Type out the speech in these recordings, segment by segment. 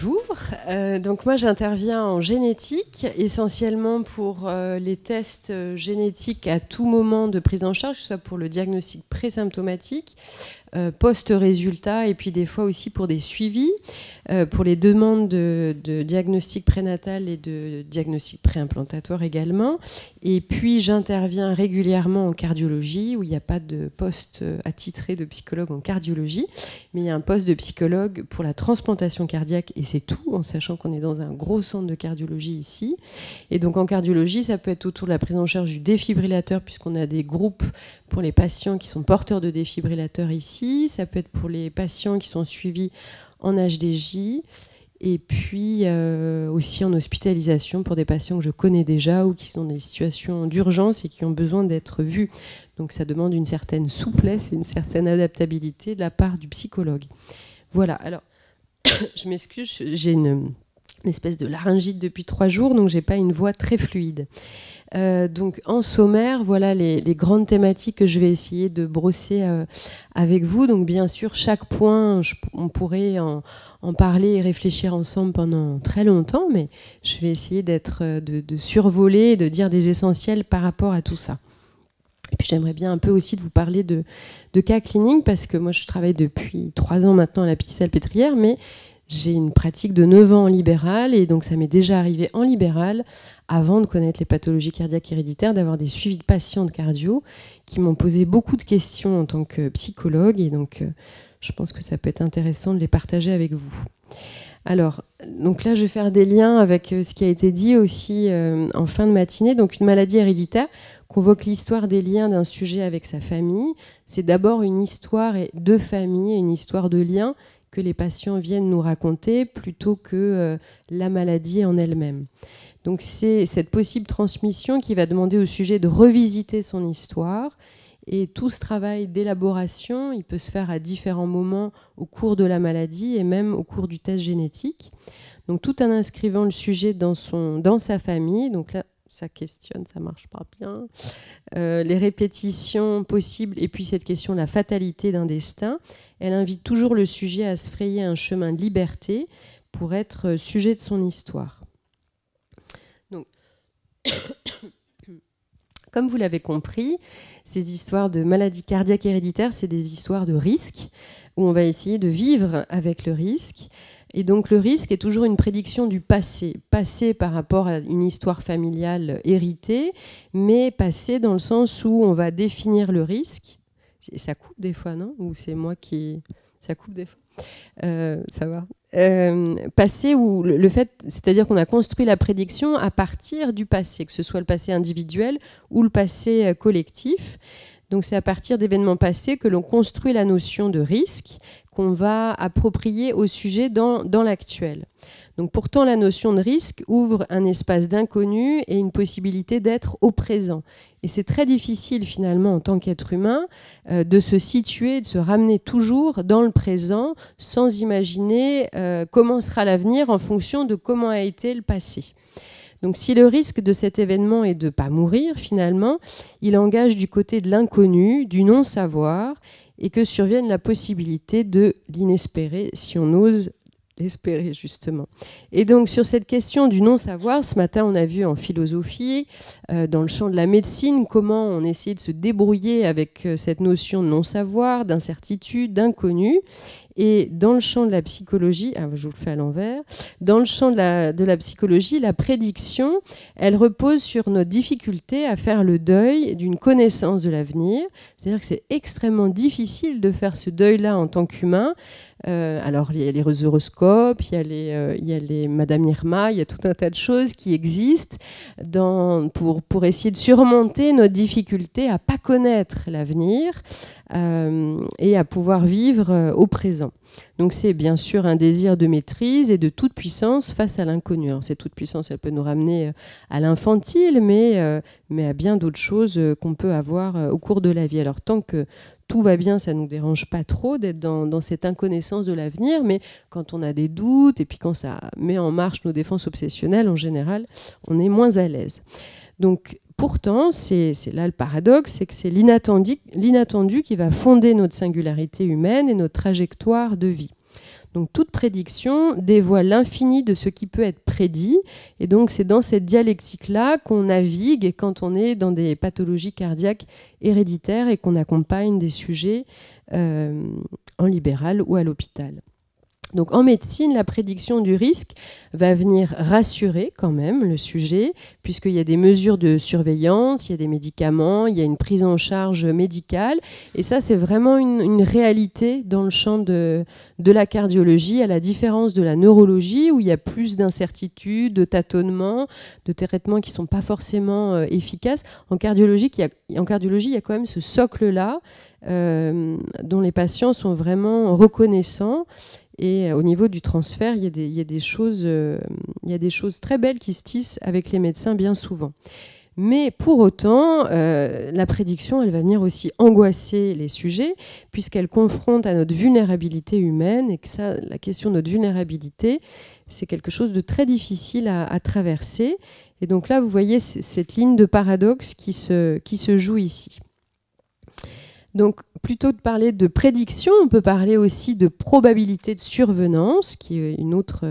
Bonjour, donc moi j'interviens en génétique, essentiellement pour les tests génétiques à tout moment de prise en charge, que ce soit pour le diagnostic présymptomatique, post-résultat, et puis des fois aussi pour des suivis, pour les demandes de diagnostic prénatal et de diagnostic préimplantatoire également. Et puis j'interviens régulièrement en cardiologie, où il n'y a pas de poste attitré de psychologue en cardiologie, mais il y a un poste de psychologue pour la transplantation cardiaque, et c'est tout, en sachant qu'on est dans un gros centre de cardiologie ici. Et donc en cardiologie, ça peut être autour de la prise en charge du défibrillateur, puisqu'on a des groupes pour les patients qui sont porteurs de défibrillateurs ici. Ça peut être pour les patients qui sont suivis en HDJ. Et puis aussi en hospitalisation pour des patients que je connais déjà ou qui sont dans des situations d'urgence et qui ont besoin d'être vus. Donc ça demande une certaine souplesse et une certaine adaptabilité de la part du psychologue. Voilà, alors je m'excuse, j'ai une espèce de laryngite depuis 3 jours, donc j'ai pas une voix très fluide. Donc en sommaire, voilà les grandes thématiques que je vais essayer de brosser avec vous. Donc bien sûr, chaque point, on pourrait en parler et réfléchir ensemble pendant très longtemps, mais je vais essayer de survoler et de dire des essentiels par rapport à tout ça. Et puis j'aimerais bien un peu aussi de vous parler de cas cliniques, parce que moi je travaille depuis 3 ans maintenant à la Petite-Salpêtrière, mais j'ai une pratique de 9 ans en libéral, et donc ça m'est déjà arrivé en libéral, avant de connaître les pathologies cardiaques héréditaires, d'avoir des suivis de patients de cardio qui m'ont posé beaucoup de questions en tant que psychologue, et donc je pense que ça peut être intéressant de les partager avec vous. Alors, donc là je vais faire des liens avec ce qui a été dit aussi en fin de matinée. Donc une maladie héréditaire convoque l'histoire des liens d'un sujet avec sa famille. C'est d'abord une histoire de famille, une histoire de liens que les patients viennent nous raconter plutôt que la maladie en elle-même. Donc c'est cette possible transmission qui va demander au sujet de revisiter son histoire, et tout ce travail d'élaboration, il peut se faire à différents moments au cours de la maladie et même au cours du test génétique. Donc tout en inscrivant le sujet dans sa famille, donc là ça questionne, ça marche pas bien, les répétitions possibles, et puis cette question, la fatalité d'un destin, elle invite toujours le sujet à se frayer un chemin de liberté pour être sujet de son histoire. Donc, comme vous l'avez compris, ces histoires de maladies cardiaques héréditaires, c'est des histoires de risque, où on va essayer de vivre avec le risque. Et donc le risque est toujours une prédiction du passé par rapport à une histoire familiale héritée, mais passé dans le sens où on va définir le risque. Et ça coupe des fois, non? Ou c'est moi qui... Ça coupe des fois, ça va. Passé où le fait, c'est-à-dire qu'on a construit la prédiction à partir du passé, que ce soit le passé individuel ou le passé collectif. Donc c'est à partir d'événements passés que l'on construit la notion de risque qu'on va approprier au sujet dans l'actuel. Donc pourtant, la notion de risque ouvre un espace d'inconnu et une possibilité d'être au présent. Et c'est très difficile finalement en tant qu'être humain de se situer, de se ramener toujours dans le présent sans imaginer comment sera l'avenir en fonction de comment a été le passé. Donc si le risque de cet événement est de ne pas mourir, finalement, il engage du côté de l'inconnu, du non-savoir, et que survienne la possibilité de l'inespéré, si on ose l'espérer justement. Et donc sur cette question du non-savoir, ce matin on a vu en philosophie, dans le champ de la médecine, comment on essayait de se débrouiller avec cette notion de non-savoir, d'incertitude, d'inconnu. Et dans le champ de la psychologie, je vous le fais à l'envers, dans le champ de la psychologie, la prédiction, elle repose sur notre difficulté à faire le deuil d'une connaissance de l'avenir. C'est-à-dire que c'est extrêmement difficile de faire ce deuil-là en tant qu'humain. Alors il y a les horoscopes, il y a les Madame Irma, il y a tout un tas de choses qui existent pour essayer de surmonter notre difficulté à ne pas connaître l'avenir et à pouvoir vivre au présent. Donc c'est bien sûr un désir de maîtrise et de toute puissance face à l'inconnu. Alors cette toute puissance, elle peut nous ramener à l'infantile, mais à bien d'autres choses qu'on peut avoir au cours de la vie. Alors tant que tout va bien, ça ne nous dérange pas trop d'être dans cette inconnaissance de l'avenir, mais quand on a des doutes et puis quand ça met en marche nos défenses obsessionnelles, en général, on est moins à l'aise. Donc pourtant, c'est là le paradoxe, c'est que c'est l'inattendu qui va fonder notre singularité humaine et notre trajectoire de vie. Donc toute prédiction dévoile l'infini de ce qui peut être prédit. Et donc c'est dans cette dialectique-là qu'on navigue quand on est dans des pathologies cardiaques héréditaires et qu'on accompagne des sujets en libéral ou à l'hôpital. Donc en médecine, la prédiction du risque va venir rassurer quand même le sujet, puisqu'il y a des mesures de surveillance, il y a des médicaments, il y a une prise en charge médicale. Et ça, c'est vraiment une réalité dans le champ de la cardiologie, à la différence de la neurologie, où il y a plus d'incertitudes, de tâtonnements, de traitements qui ne sont pas forcément efficaces. En cardiologie, il y a quand même ce socle-là, dont les patients sont vraiment reconnaissants. Et au niveau du transfert, il y a des choses très belles qui se tissent avec les médecins bien souvent. Mais pour autant, la prédiction, elle va venir aussi angoisser les sujets, puisqu'elle confronte à notre vulnérabilité humaine, et que ça, la question de notre vulnérabilité, c'est quelque chose de très difficile à traverser. Et donc là, vous voyez cette ligne de paradoxe qui se joue ici. Donc, plutôt que de parler de prédiction, on peut parler aussi de probabilité de survenance, qui est une autre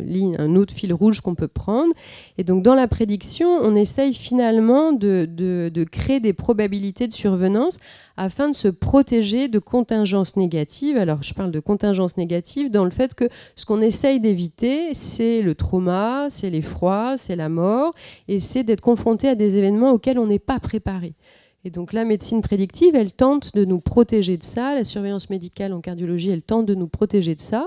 ligne, un autre fil rouge qu'on peut prendre. Et donc, dans la prédiction, on essaye finalement de créer des probabilités de survenance afin de se protéger de contingences négatives. Alors, je parle de contingences négatives dans le fait que ce qu'on essaye d'éviter, c'est le trauma, c'est l'effroi, c'est la mort, et c'est d'être confronté à des événements auxquels on n'est pas préparé. Et donc la médecine prédictive, elle tente de nous protéger de ça. La surveillance médicale en cardiologie, elle tente de nous protéger de ça.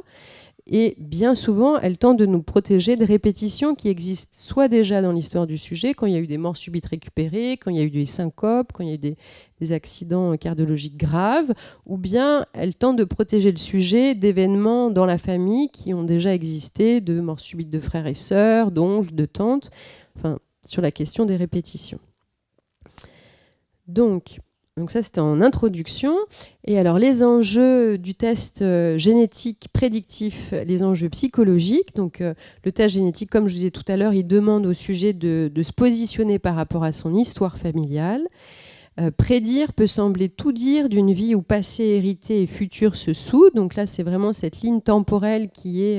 Et bien souvent, elle tente de nous protéger de répétitions qui existent soit déjà dans l'histoire du sujet, quand il y a eu des morts subites récupérées, quand il y a eu des syncopes, quand il y a eu des accidents cardiologiques graves, ou bien elle tente de protéger le sujet d'événements dans la famille qui ont déjà existé, de morts subites de frères et sœurs, d'oncles, de tantes, enfin, sur la question des répétitions. Donc ça, c'était en introduction. Et alors, les enjeux du test génétique prédictif, les enjeux psychologiques. Donc, le test génétique, comme je vous disais tout à l'heure, il demande au sujet de se positionner par rapport à son histoire familiale. Prédire peut sembler tout dire d'une vie où passé, hérité et futur se soudent. Donc là, c'est vraiment cette ligne temporelle qui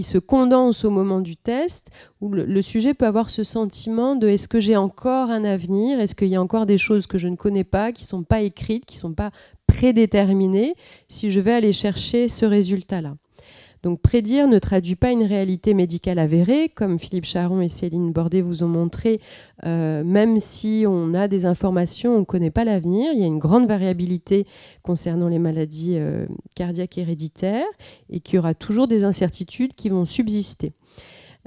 se condense au moment du test, où le sujet peut avoir ce sentiment de est-ce que j'ai encore un avenir, est-ce qu'il y a encore des choses que je ne connais pas, qui ne sont pas écrites, qui ne sont pas prédéterminées, si je vais aller chercher ce résultat-là. Donc prédire ne traduit pas une réalité médicale avérée, comme Philippe Charon et Céline Bordet vous ont montré, même si on a des informations, on ne connaît pas l'avenir. Il y a une grande variabilité concernant les maladies cardiaques héréditaires et qu'il y aura toujours des incertitudes qui vont subsister.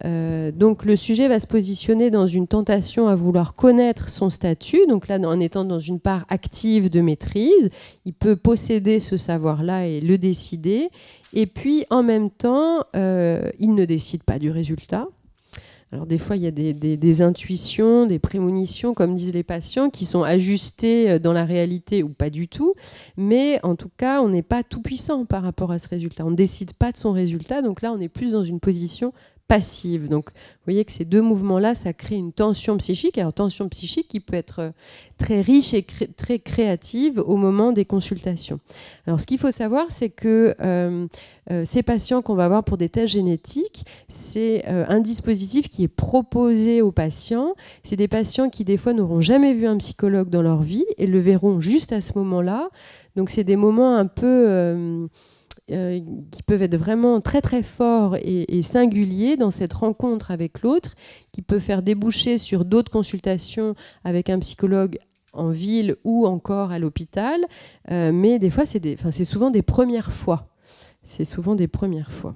Donc le sujet va se positionner dans une tentation à vouloir connaître son statut, donc là en étant dans une part active de maîtrise, il peut posséder ce savoir-là et le décider, et puis en même temps il ne décide pas du résultat. Alors des fois il y a des intuitions, des prémonitions comme disent les patients qui sont ajustées dans la réalité ou pas du tout, mais en tout cas on n'est pas tout puissant par rapport à ce résultat, on ne décide pas de son résultat, donc là on est plus dans une position passive. Donc, vous voyez que ces deux mouvements-là, ça crée une tension psychique. Alors, tension psychique qui peut être très riche et très créative au moment des consultations. Alors, ce qu'il faut savoir, c'est que ces patients qu'on va avoir pour des tests génétiques, c'est un dispositif qui est proposé aux patients. C'est des patients qui, des fois, n'auront jamais vu un psychologue dans leur vie et le verront juste à ce moment-là. Donc, c'est des moments un peu... qui peuvent être vraiment très très forts et singuliers dans cette rencontre avec l'autre, qui peut faire déboucher sur d'autres consultations avec un psychologue en ville ou encore à l'hôpital, mais des fois c'est souvent des premières fois. C'est souvent des premières fois.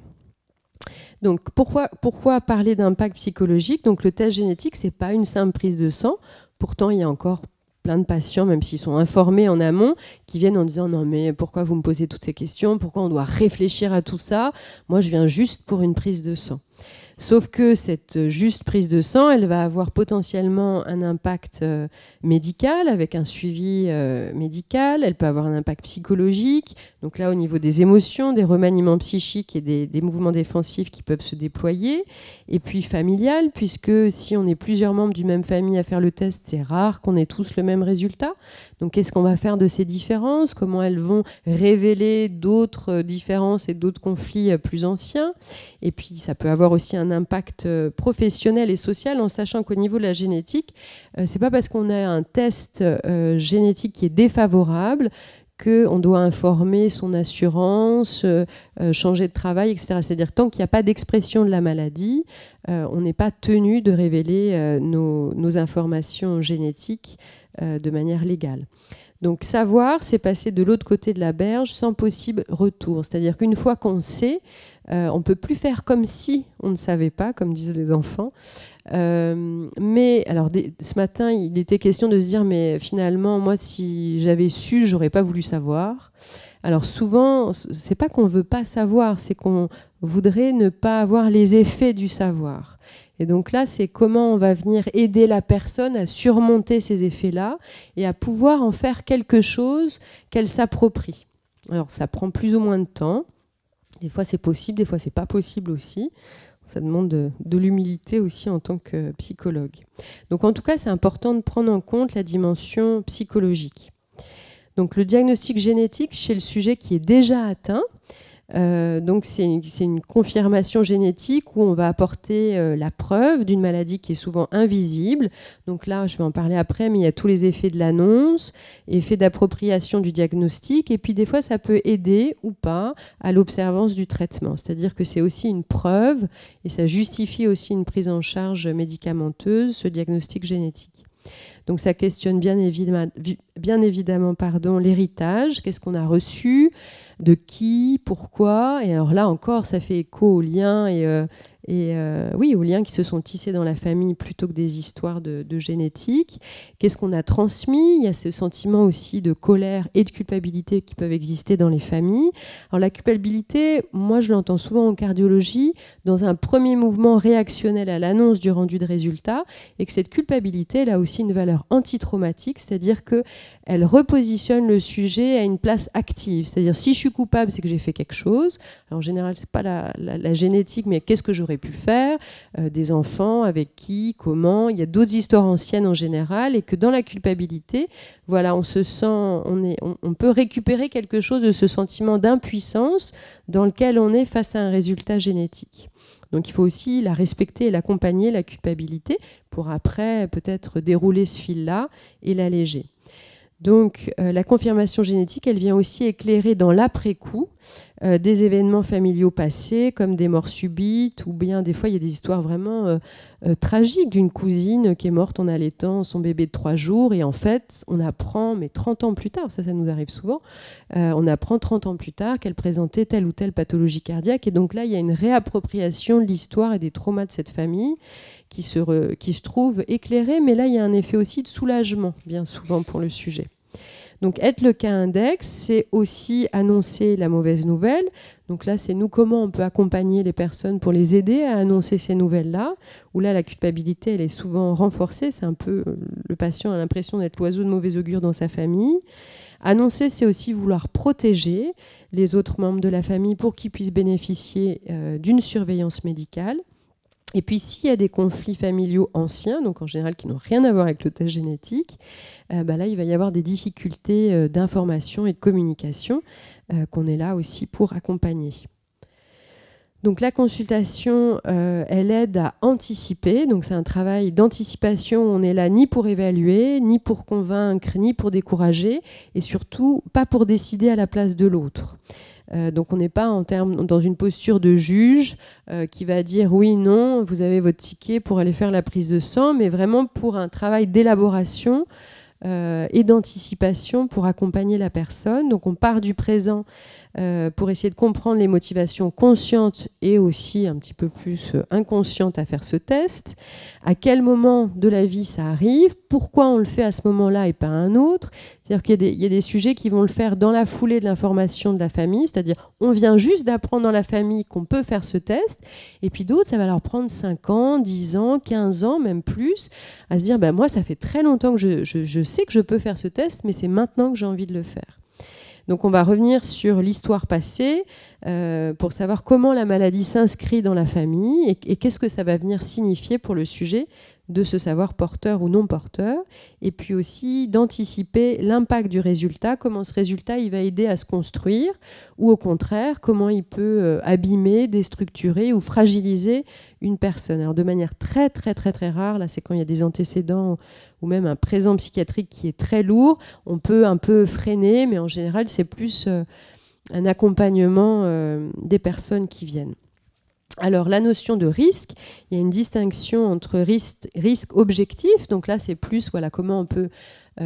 Donc pourquoi parler d'impact psychologique? Donc le test génétique, c'est pas une simple prise de sang. Pourtant, il y a encore plein de patients, même s'ils sont informés en amont, qui viennent en disant « Non, mais pourquoi vous me posez toutes ces questions? Pourquoi on doit réfléchir à tout ça? Moi, je viens juste pour une prise de sang. » Sauf que cette juste prise de sang, elle va avoir potentiellement un impact médical, avec un suivi médical. Elle peut avoir un impact psychologique. Donc là, au niveau des émotions, des remaniements psychiques et des mouvements défensifs qui peuvent se déployer. Et puis familial, puisque si on est plusieurs membres d'une même famille à faire le test, c'est rare qu'on ait tous le même résultat. Donc qu'est-ce qu'on va faire de ces différences? Comment elles vont révéler d'autres différences et d'autres conflits plus anciens? Et puis ça peut avoir aussi un impact professionnel et social, en sachant qu'au niveau de la génétique, c'est pas parce qu'on a un test génétique qui est défavorable qu'on doit informer son assurance, changer de travail, etc. C'est-à-dire tant qu'il n'y a pas d'expression de la maladie, on n'est pas tenu de révéler nos informations génétiques de manière légale. Donc savoir, c'est passer de l'autre côté de la berge sans possible retour. C'est-à-dire qu'une fois qu'on sait, on ne peut plus faire comme si on ne savait pas, comme disent les enfants. Mais alors, ce matin, il était question de se dire, mais finalement, moi, si j'avais su, j'aurais pas voulu savoir. Alors souvent, c'est pas qu'on veut pas savoir, c'est qu'on voudrait ne pas avoir les effets du savoir. Et donc là, c'est comment on va venir aider la personne à surmonter ces effets-là et à pouvoir en faire quelque chose qu'elle s'approprie. Alors ça prend plus ou moins de temps. Des fois c'est possible, des fois c'est pas possible aussi. Ça demande de l'humilité aussi en tant que psychologue. Donc en tout cas, c'est important de prendre en compte la dimension psychologique. Donc le diagnostic génétique chez le sujet qui est déjà atteint, donc c'est une confirmation génétique où on va apporter la preuve d'une maladie qui est souvent invisible. Donc là, je vais en parler après, mais il y a tous les effets de l'annonce, effets d'appropriation du diagnostic, et puis des fois, ça peut aider ou pas à l'observance du traitement. C'est-à-dire que c'est aussi une preuve, et ça justifie aussi une prise en charge médicamenteuse, ce diagnostic génétique. Donc ça questionne bien évidemment l'héritage, qu'est-ce qu'on a reçu, de qui, pourquoi. Et alors là encore, ça fait écho aux liens oui, aux liens qui se sont tissés dans la famille plutôt que des histoires de génétique. Qu'est-ce qu'on a transmis? Il y a ce sentiment aussi de colère et de culpabilité qui peuvent exister dans les familles. Alors la culpabilité, moi je l'entends souvent en cardiologie, dans un premier mouvement réactionnel à l'annonce du rendu de résultat, et que cette culpabilité, elle a aussi une valeur antitraumatique, c'est-à-dire qu'elle repositionne le sujet à une place active. C'est-à-dire si je suis coupable, c'est que j'ai fait quelque chose. Alors, en général, c'est pas la génétique, mais qu'est-ce que j'aurais pu faire, des enfants, avec qui, comment. Il y a d'autres histoires anciennes en général, et que dans la culpabilité, voilà, on se sent, on peut récupérer quelque chose de ce sentiment d'impuissance dans lequel on est face à un résultat génétique. Donc il faut aussi la respecter et l'accompagner, la culpabilité, pour après peut-être dérouler ce fil-là et l'alléger. Donc la confirmation génétique, elle vient aussi éclairer dans l'après-coup des événements familiaux passés, comme des morts subites, ou bien des fois il y a des histoires vraiment tragiques d'une cousine qui est morte en allaitant son bébé de 3 jours, et en fait on apprend, mais 30 ans plus tard, ça nous arrive souvent, on apprend 30 ans plus tard qu'elle présentait telle ou telle pathologie cardiaque, et donc là il y a une réappropriation de l'histoire et des traumas de cette famille qui se trouve éclairée, mais là il y a un effet aussi de soulagement, bien souvent pour le sujet. Donc être le cas index, c'est aussi annoncer la mauvaise nouvelle. Donc là, c'est nous comment on peut accompagner les personnes pour les aider à annoncer ces nouvelles-là, où là, la culpabilité, elle est souvent renforcée. C'est un peu, le patient a l'impression d'être l'oiseau de mauvais augure dans sa famille. Annoncer, c'est aussi vouloir protéger les autres membres de la famille pour qu'ils puissent bénéficier d'une surveillance médicale. Et puis, s'il y a des conflits familiaux anciens, donc en général qui n'ont rien à voir avec le test génétique, là, il va y avoir des difficultés d'information et de communication qu'on est là aussi pour accompagner. Donc la consultation, elle aide à anticiper. Donc c'est un travail d'anticipation. On n'est là ni pour évaluer, ni pour convaincre, ni pour décourager, et surtout pas pour décider à la place de l'autre. Donc on n'est pas dans une posture de juge qui va dire oui, non, vous avez votre ticket pour aller faire la prise de sang, mais vraiment pour un travail d'élaboration et d'anticipation pour accompagner la personne. Donc on part du présent pour essayer de comprendre les motivations conscientes et aussi un petit peu plus inconscientes à faire ce test. À quel moment de la vie ça arrive? Pourquoi on le fait à ce moment-là et pas à un autre? C'est-à-dire qu'il y a des sujets qui vont le faire dans la foulée de l'information de la famille, c'est-à-dire on vient juste d'apprendre dans la famille qu'on peut faire ce test, et puis d'autres, ça va leur prendre 5 ans, 10 ans, 15 ans, même plus, à se dire, moi, ça fait très longtemps que je sais que je peux faire ce test, mais c'est maintenant que j'ai envie de le faire. Donc on va revenir sur l'histoire passée pour savoir comment la maladie s'inscrit dans la famille et qu'est-ce que ça va venir signifier pour le sujet de se savoir porteur ou non porteur, et puis aussi d'anticiper l'impact du résultat, comment ce résultat il va aider à se construire, ou au contraire, comment il peut abîmer, déstructurer ou fragiliser une personne. Alors de manière très très très très rare, là c'est quand il y a des antécédents ou même un présent psychiatrique qui est très lourd, on peut un peu freiner, mais en général c'est plus un accompagnement des personnes qui viennent. Alors, la notion de risque, il y a une distinction entre risque objectif, donc là c'est plus comment on peut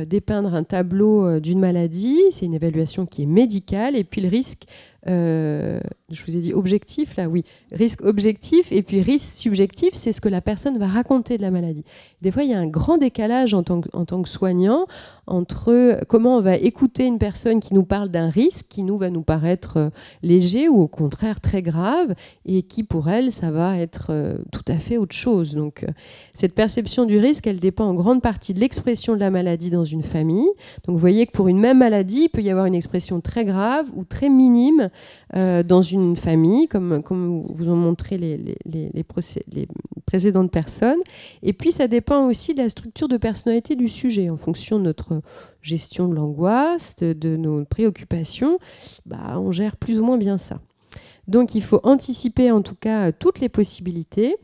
dépeindre un tableau d'une maladie, c'est une évaluation qui est médicale, et puis le risque, je vous ai dit objectif, là oui, risque objectif, et puis risque subjectif, c'est ce que la personne va raconter de la maladie. Des fois, il y a un grand décalage en tant que soignant entre comment on va écouter une personne qui nous parle d'un risque qui va nous paraître léger ou au contraire très grave, et qui pour elle, ça va être tout à fait autre chose. Donc, cette perception du risque, elle dépend en grande partie de l'expression de la maladie dans une famille. Donc, vous voyez que pour une même maladie, il peut y avoir une expression très grave ou très minime dans une famille, comme vous ont montré les précédentes personnes. Et puis, ça dépend aussi de la structure de personnalité du sujet. En fonction de notre gestion de l'angoisse, de nos préoccupations, on gère plus ou moins bien ça. Donc, il faut anticiper en tout cas toutes les possibilités.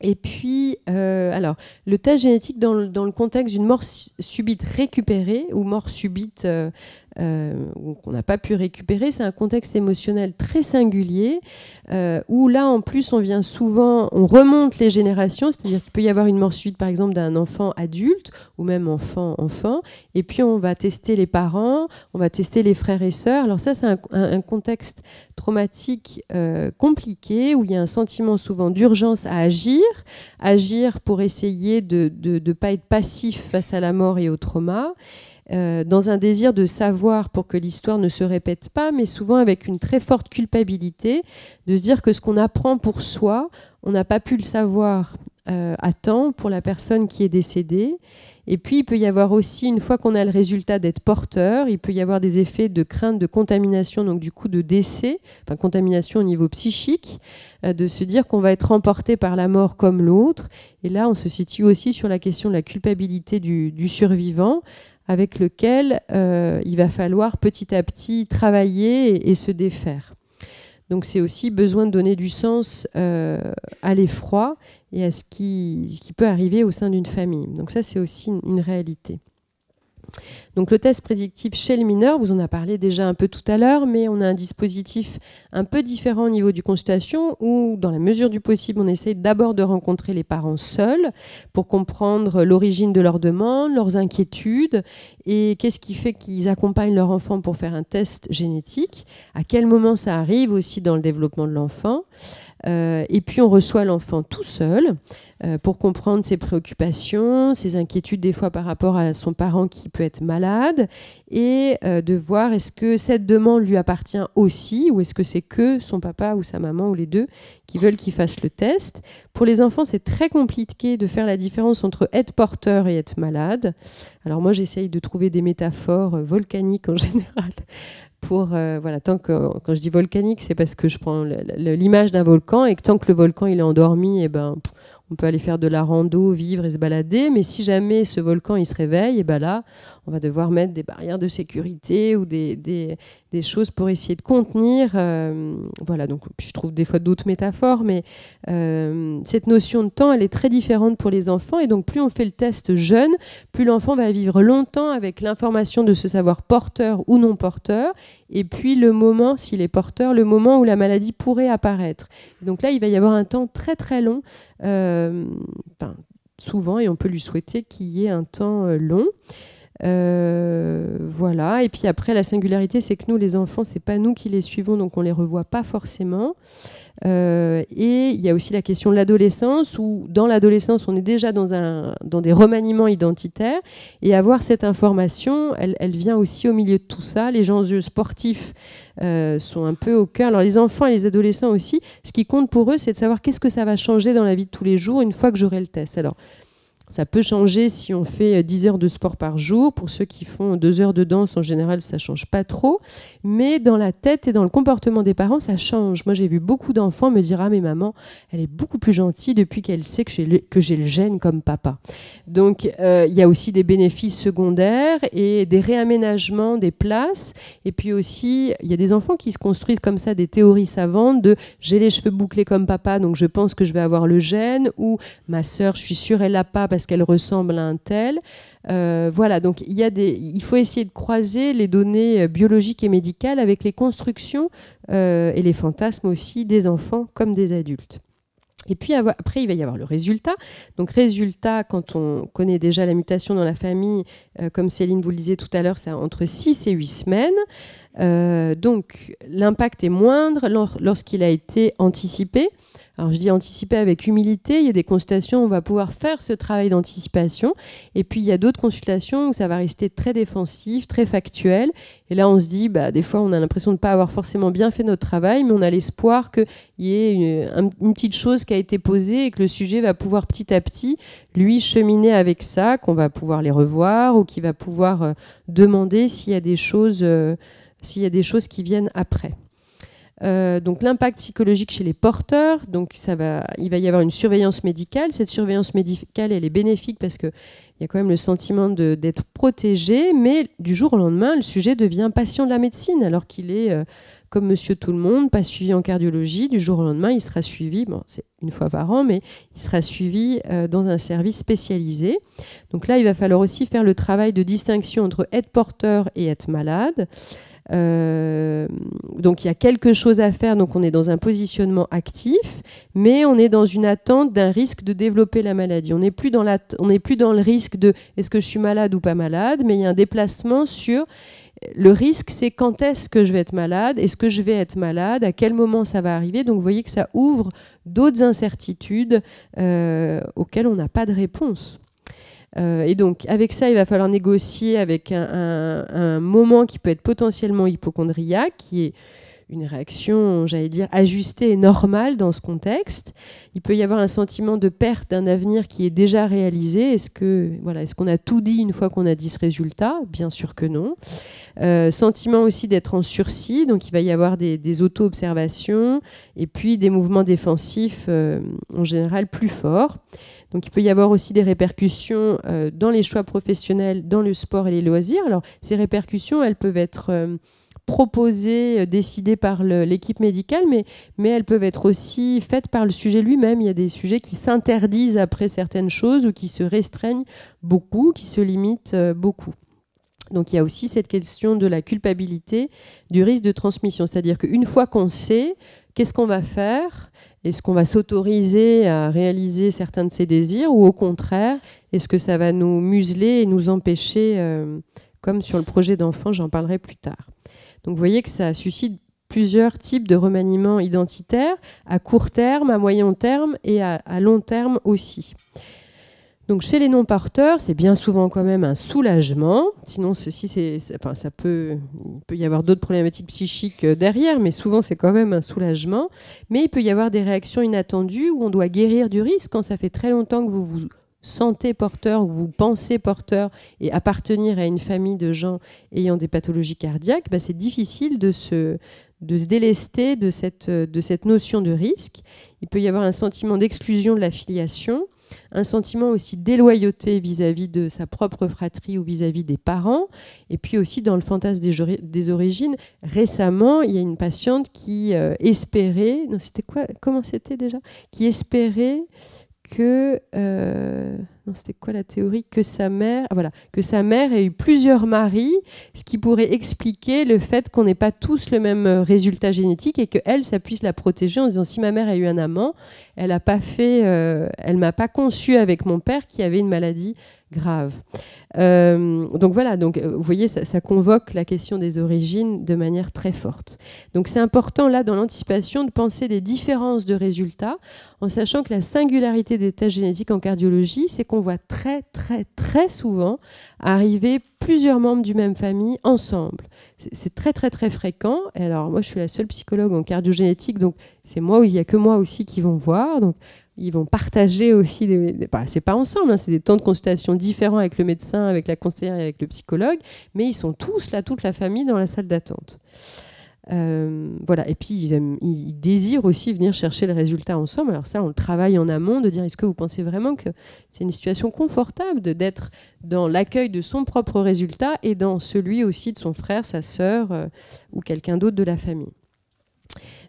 Et puis, alors, le test génétique dans le contexte d'une mort subite récupérée ou mort subite qu'on n'a pas pu récupérer, c'est un contexte émotionnel très singulier où là, en plus, on remonte les générations, c'est-à-dire qu'il peut y avoir une mort subite, par exemple, d'un enfant adulte ou même enfant, et puis on va tester les parents, on va tester les frères et sœurs. Alors ça, c'est un contexte traumatique compliqué où il y a un sentiment souvent d'urgence à agir pour essayer de ne pas être passif face à la mort et au trauma, dans un désir de savoir pour que l'histoire ne se répète pas, mais souvent avec une très forte culpabilité, de se dire que ce qu'on apprend pour soi, on n'a pas pu le savoir à temps pour la personne qui est décédée. Et puis, il peut y avoir aussi, une fois qu'on a le résultat d'être porteur, il peut y avoir des effets de crainte de contamination, donc du coup de décès, enfin contamination au niveau psychique, de se dire qu'on va être emporté par la mort comme l'autre. Et là, on se situe aussi sur la question de la culpabilité du survivant, avec lequel il va falloir petit à petit travailler et se défaire. Donc c'est aussi besoin de donner du sens à l'effroi et à ce qui peut arriver au sein d'une famille. Donc ça, c'est aussi une réalité. Donc le test prédictif chez le mineur, vous en a parlé déjà un peu tout à l'heure, mais on a un dispositif un peu différent au niveau du consultation où, dans la mesure du possible, on essaye d'abord de rencontrer les parents seuls pour comprendre l'origine de leurs demandes, leurs inquiétudes et qu'est-ce qui fait qu'ils accompagnent leur enfant pour faire un test génétique, à quel moment ça arrive aussi dans le développement de l'enfant. Et puis on reçoit l'enfant tout seul pour comprendre ses préoccupations, ses inquiétudes des fois par rapport à son parent qui peut être malade et de voir est-ce que cette demande lui appartient aussi ou est-ce que c'est que son papa ou sa maman ou les deux qui veulent qu'il fasse le test. Pour les enfants, c'est très compliqué de faire la différence entre être porteur et être malade. Alors moi, j'essaye de trouver des métaphores volcaniques en général. Quand je dis volcanique, c'est parce que je prends l'image d'un volcan et que tant que le volcan il est endormi, on peut aller faire de la rando, vivre et se balader. Mais si jamais ce volcan il se réveille, là, on va devoir mettre des barrières de sécurité ou des choses pour essayer de contenir. Voilà, donc je trouve des fois d'autres métaphores, mais cette notion de temps, elle est très différente pour les enfants. Et donc, plus on fait le test jeune, plus l'enfant va vivre longtemps avec l'information de se savoir porteur ou non porteur. Et puis le moment, s'il est porteur, le moment où la maladie pourrait apparaître. Donc là, il va y avoir un temps très très long, souvent, et on peut lui souhaiter qu'il y ait un temps long. Voilà. Et puis après, la singularité, c'est que nous, les enfants, c'est pas nous qui les suivons, donc on les revoit pas forcément. Et il y a aussi la question de l'adolescence, où dans l'adolescence, on est déjà dans des remaniements identitaires. Et avoir cette information, elle vient aussi au milieu de tout ça. Les enjeux sportifs sont un peu au cœur. Alors les enfants et les adolescents aussi, ce qui compte pour eux, c'est de savoir qu'est-ce que ça va changer dans la vie de tous les jours une fois que j'aurai le test. Alors, ça peut changer si on fait 10 heures de sport par jour. Pour ceux qui font 2 heures de danse, en général, ça ne change pas trop. Mais dans la tête et dans le comportement des parents, ça change. Moi, j'ai vu beaucoup d'enfants me dire « Ah, mais maman, elle est beaucoup plus gentille depuis qu'elle sait que j'ai le gène comme papa. » Donc, il y a aussi des bénéfices secondaires et des réaménagements des places. Et puis aussi, il y a des enfants qui se construisent comme ça des théories savantes de « J'ai les cheveux bouclés comme papa, donc je pense que je vais avoir le gène. » Ou « Ma sœur, je suis sûre, elle l'a pas parce qu'elle ressemble à un tel. » Voilà, donc il faut essayer de croiser les données biologiques et médicales avec les constructions et les fantasmes aussi des enfants comme des adultes. Et puis après, il va y avoir le résultat. Donc résultat, quand on connaît déjà la mutation dans la famille, comme Céline vous le disait tout à l'heure, c'est entre 6 et 8 semaines. Donc l'impact est moindre lorsqu'il a été anticipé. Alors je dis anticiper avec humilité, il y a des consultations où on va pouvoir faire ce travail d'anticipation, et puis il y a d'autres consultations où ça va rester très défensif, très factuel, et là on se dit, des fois on a l'impression de ne pas avoir forcément bien fait notre travail, mais on a l'espoir qu'il y ait une petite chose qui a été posée et que le sujet va pouvoir petit à petit, lui, cheminer avec ça, qu'on va pouvoir les revoir, ou qu'il va pouvoir demander s'il y a des choses qui viennent après. Donc l'impact psychologique chez les porteurs, donc il va y avoir une surveillance médicale. Cette surveillance médicale, elle est bénéfique parce qu'il y a quand même le sentiment d'être protégé, mais du jour au lendemain, le sujet devient patient de la médecine, alors qu'il est, comme monsieur tout le monde, pas suivi en cardiologie. Du jour au lendemain, il sera suivi, c'est une fois par an, mais il sera suivi dans un service spécialisé. Donc là, il va falloir aussi faire le travail de distinction entre être porteur et être malade. Donc il y a quelque chose à faire, donc on est dans un positionnement actif, mais on est dans une attente d'un risque de développer la maladie. On n'est plus dans le risque de est-ce que je suis malade ou pas malade, mais il y a un déplacement sur le risque, c'est quand est-ce que je vais être malade, est-ce que je vais être malade, à quel moment ça va arriver. Donc vous voyez que ça ouvre d'autres incertitudes auxquelles on n'a pas de réponse. Et donc, avec ça, il va falloir négocier avec un moment qui peut être potentiellement hypocondriaque, qui est une réaction, j'allais dire, ajustée et normale dans ce contexte. Il peut y avoir un sentiment de perte d'un avenir qui est déjà réalisé. Est-ce qu'on a tout dit une fois qu'on a dit ce résultat? Bien sûr que non. Sentiment aussi d'être en sursis, donc il va y avoir des auto-observations et puis des mouvements défensifs en général plus forts. Donc il peut y avoir aussi des répercussions dans les choix professionnels, dans le sport et les loisirs. Alors ces répercussions, elles peuvent être proposées, décidées par l'équipe médicale, mais elles peuvent être aussi faites par le sujet lui-même. Il y a des sujets qui s'interdisent après certaines choses ou qui se restreignent beaucoup, qui se limitent beaucoup. Donc il y a aussi cette question de la culpabilité, du risque de transmission. C'est-à-dire qu'une fois qu'on sait, qu'est-ce qu'on va faire ? Est-ce qu'on va s'autoriser à réaliser certains de ses désirs ou au contraire, est-ce que ça va nous museler et nous empêcher, comme sur le projet d'enfant, j'en parlerai plus tard. Donc vous voyez que ça suscite plusieurs types de remaniements identitaires, à court terme, à moyen terme et à long terme aussi. Donc chez les non-porteurs, c'est bien souvent quand même un soulagement. Sinon, il peut y avoir d'autres problématiques psychiques derrière, mais souvent c'est quand même un soulagement. Mais il peut y avoir des réactions inattendues où on doit guérir du risque. Quand ça fait très longtemps que vous vous sentez porteur, que vous pensez porteur et appartenir à une famille de gens ayant des pathologies cardiaques, c'est difficile de se délester de cette notion de risque. Il peut y avoir un sentiment d'exclusion de la filiation, un sentiment aussi de déloyauté vis-à-vis de sa propre fratrie ou vis-à-vis des parents, et puis aussi dans le fantasme des origines. Récemment, il y a une patiente qui espérait, comment c'était déjà ? Qui espérait que, c'était quoi la théorie ? Que sa mère ait eu plusieurs maris, ce qui pourrait expliquer le fait qu'on n'ait pas tous le même résultat génétique et qu'elle, ça puisse la protéger en disant si ma mère a eu un amant, elle m'a pas conçu avec mon père qui avait une maladie grave. Donc voilà, vous voyez, ça convoque la question des origines de manière très forte. Donc c'est important là dans l'anticipation de penser des différences de résultats en sachant que la singularité des tests génétiques en cardiologie, c'est qu'on voit très très très souvent arriver plusieurs membres d'une même famille ensemble. C'est très très très fréquent. Et alors moi je suis la seule psychologue en cardiogénétique, donc c'est moi où il n'y a que moi aussi qui vont voir. Donc ils vont partager aussi c'est pas ensemble, hein, c'est des temps de consultation différents avec le médecin, avec la conseillère et avec le psychologue, mais ils sont tous là, toute la famille dans la salle d'attente. Voilà. Et puis ils désirent aussi venir chercher le résultat ensemble. Alors ça, on le travaille en amont, de dire est-ce que vous pensez vraiment que c'est une situation confortable d'être dans l'accueil de son propre résultat et dans celui aussi de son frère, sa sœur ou quelqu'un d'autre de la famille.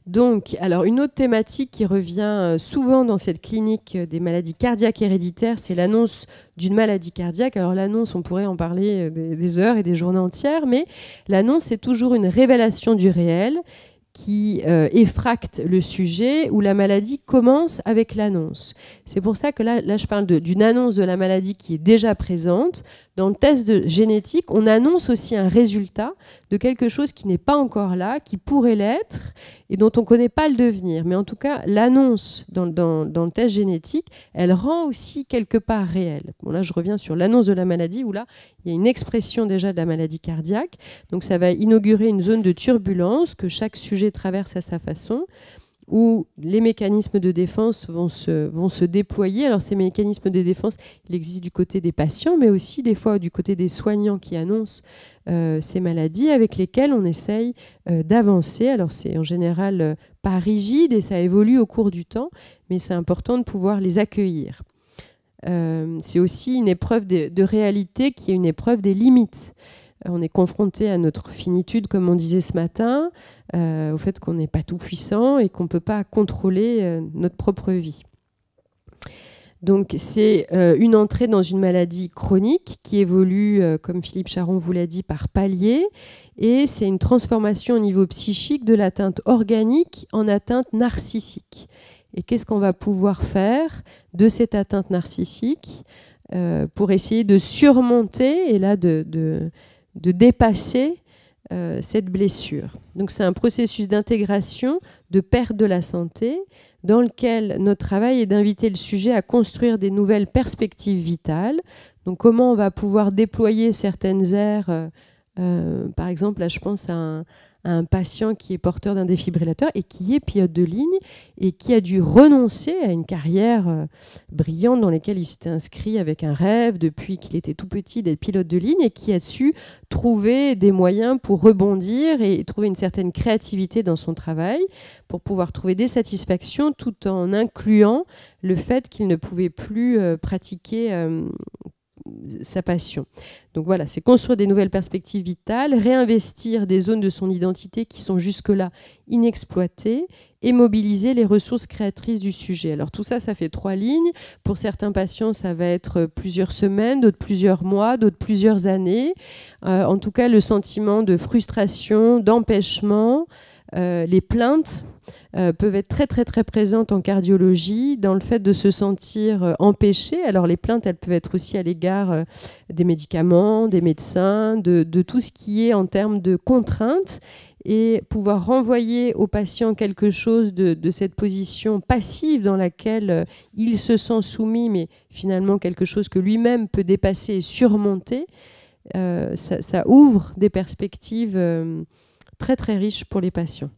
Donc, alors une autre thématique qui revient souvent dans cette clinique des maladies cardiaques héréditaires, c'est l'annonce d'une maladie cardiaque. Alors l'annonce, on pourrait en parler des heures et des journées entières, mais l'annonce, c'est toujours une révélation du réel qui effracte le sujet, où la maladie commence avec l'annonce. C'est pour ça que là je parle d'une annonce de la maladie qui est déjà présente. Dans le test génétique, on annonce aussi un résultat de quelque chose qui n'est pas encore là, qui pourrait l'être, et dont on ne connaît pas le devenir. Mais en tout cas, l'annonce dans le test génétique, elle rend aussi quelque part réelle. Bon, là, je reviens sur l'annonce de la maladie, où là, il y a une expression déjà de la maladie cardiaque. Donc, ça va inaugurer une zone de turbulence que chaque sujet traverse à sa façon, où les mécanismes de défense vont se déployer. Alors ces mécanismes de défense, il existe du côté des patients, mais aussi des fois du côté des soignants qui annoncent ces maladies avec lesquelles on essaye d'avancer. Alors c'est en général pas rigide et ça évolue au cours du temps, mais c'est important de pouvoir les accueillir. C'est aussi une épreuve de réalité qui est une épreuve des limites. On est confronté à notre finitude, comme on disait ce matin, au fait qu'on n'est pas tout puissant et qu'on ne peut pas contrôler notre propre vie. Donc c'est une entrée dans une maladie chronique qui évolue, comme Philippe Charon vous l'a dit, par paliers, et c'est une transformation au niveau psychique de l'atteinte organique en atteinte narcissique. Et qu'est-ce qu'on va pouvoir faire de cette atteinte narcissique pour essayer de surmonter et là de dépasser cette blessure. Donc c'est un processus d'intégration, de perte de la santé, dans lequel notre travail est d'inviter le sujet à construire des nouvelles perspectives vitales. Donc comment on va pouvoir déployer certaines aires, par exemple, là je pense à un patient qui est porteur d'un défibrillateur et qui est pilote de ligne et qui a dû renoncer à une carrière brillante dans laquelle il s'était inscrit avec un rêve depuis qu'il était tout petit d'être pilote de ligne et qui a su trouver des moyens pour rebondir et trouver une certaine créativité dans son travail pour pouvoir trouver des satisfactions tout en incluant le fait qu'il ne pouvait plus pratiquer sa passion. Donc voilà, c'est construire des nouvelles perspectives vitales, réinvestir des zones de son identité qui sont jusque-là inexploitées et mobiliser les ressources créatrices du sujet. Alors tout ça, ça fait 3 lignes. Pour certains patients, ça va être plusieurs semaines, d'autres plusieurs mois, d'autres plusieurs années. En tout cas, le sentiment de frustration, d'empêchement, les plaintes peuvent être très très très présentes en cardiologie dans le fait de se sentir empêché. Alors les plaintes, elles peuvent être aussi à l'égard des médicaments, des médecins, de tout ce qui est en termes de contraintes et pouvoir renvoyer au patient quelque chose de cette position passive dans laquelle il se sent soumis, mais finalement quelque chose que lui-même peut dépasser et surmonter, ça ouvre des perspectives très très riches pour les patients.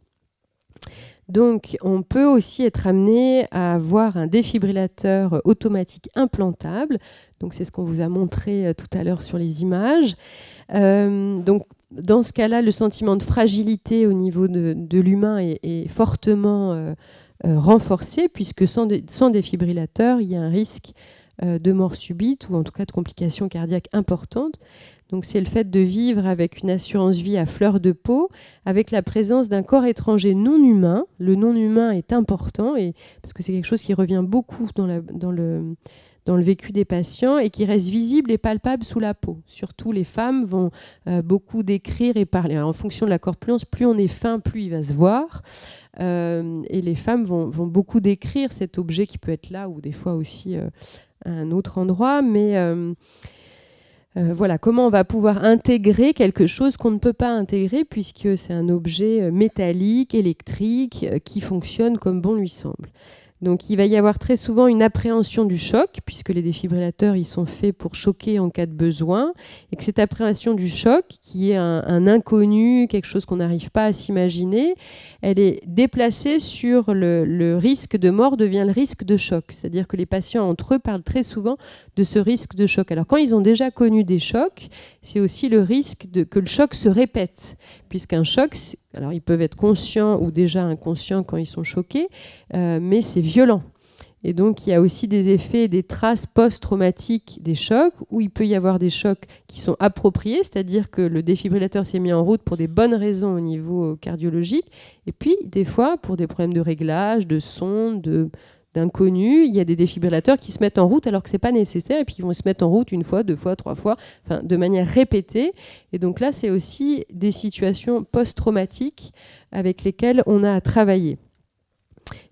Donc, on peut aussi être amené à avoir un défibrillateur automatique implantable. Donc, c'est ce qu'on vous a montré tout à l'heure sur les images. Donc, dans ce cas-là, le sentiment de fragilité au niveau de l'humain est fortement renforcé, puisque sans défibrillateur, il y a un risque de mort subite ou en tout cas de complications cardiaques importantes. Donc c'est le fait de vivre avec une assurance vie à fleur de peau, avec la présence d'un corps étranger non humain. Le non humain est important parce que c'est quelque chose qui revient beaucoup dans le vécu des patients et qui reste visible et palpable sous la peau. Surtout les femmes vont beaucoup décrire et parler. Alors, en fonction de la corpulence, plus on est fin, plus il va se voir. Et les femmes vont beaucoup décrire cet objet qui peut être là ou des fois aussi à un autre endroit. Mais Voilà, comment on va pouvoir intégrer quelque chose qu'on ne peut pas intégrer puisque c'est un objet métallique, électrique, qui fonctionne comme bon lui semble. Donc il va y avoir très souvent une appréhension du choc, puisque les défibrillateurs ils sont faits pour choquer en cas de besoin, et que cette appréhension du choc, qui est un inconnu, quelque chose qu'on n'arrive pas à s'imaginer, elle est déplacée sur le risque de mort devient le risque de choc. C'est-à-dire que les patients entre eux parlent très souvent de ce risque de choc. Alors quand ils ont déjà connu des chocs, c'est aussi le risque que le choc se répète, puisqu'un choc, alors ils peuvent être conscients ou déjà inconscients quand ils sont choqués, mais c'est violent. Et donc il y a aussi des effets, des traces post-traumatiques des chocs, où il peut y avoir des chocs qui sont appropriés, c'est-à-dire que le défibrillateur s'est mis en route pour des bonnes raisons au niveau cardiologique, et puis des fois pour des problèmes de réglage, de son, d'inconnus, il y a des défibrillateurs qui se mettent en route alors que ce n'est pas nécessaire et puis qui vont se mettre en route une fois, deux fois, trois fois, enfin, de manière répétée. Et donc là, c'est aussi des situations post-traumatiques avec lesquelles on a à travailler.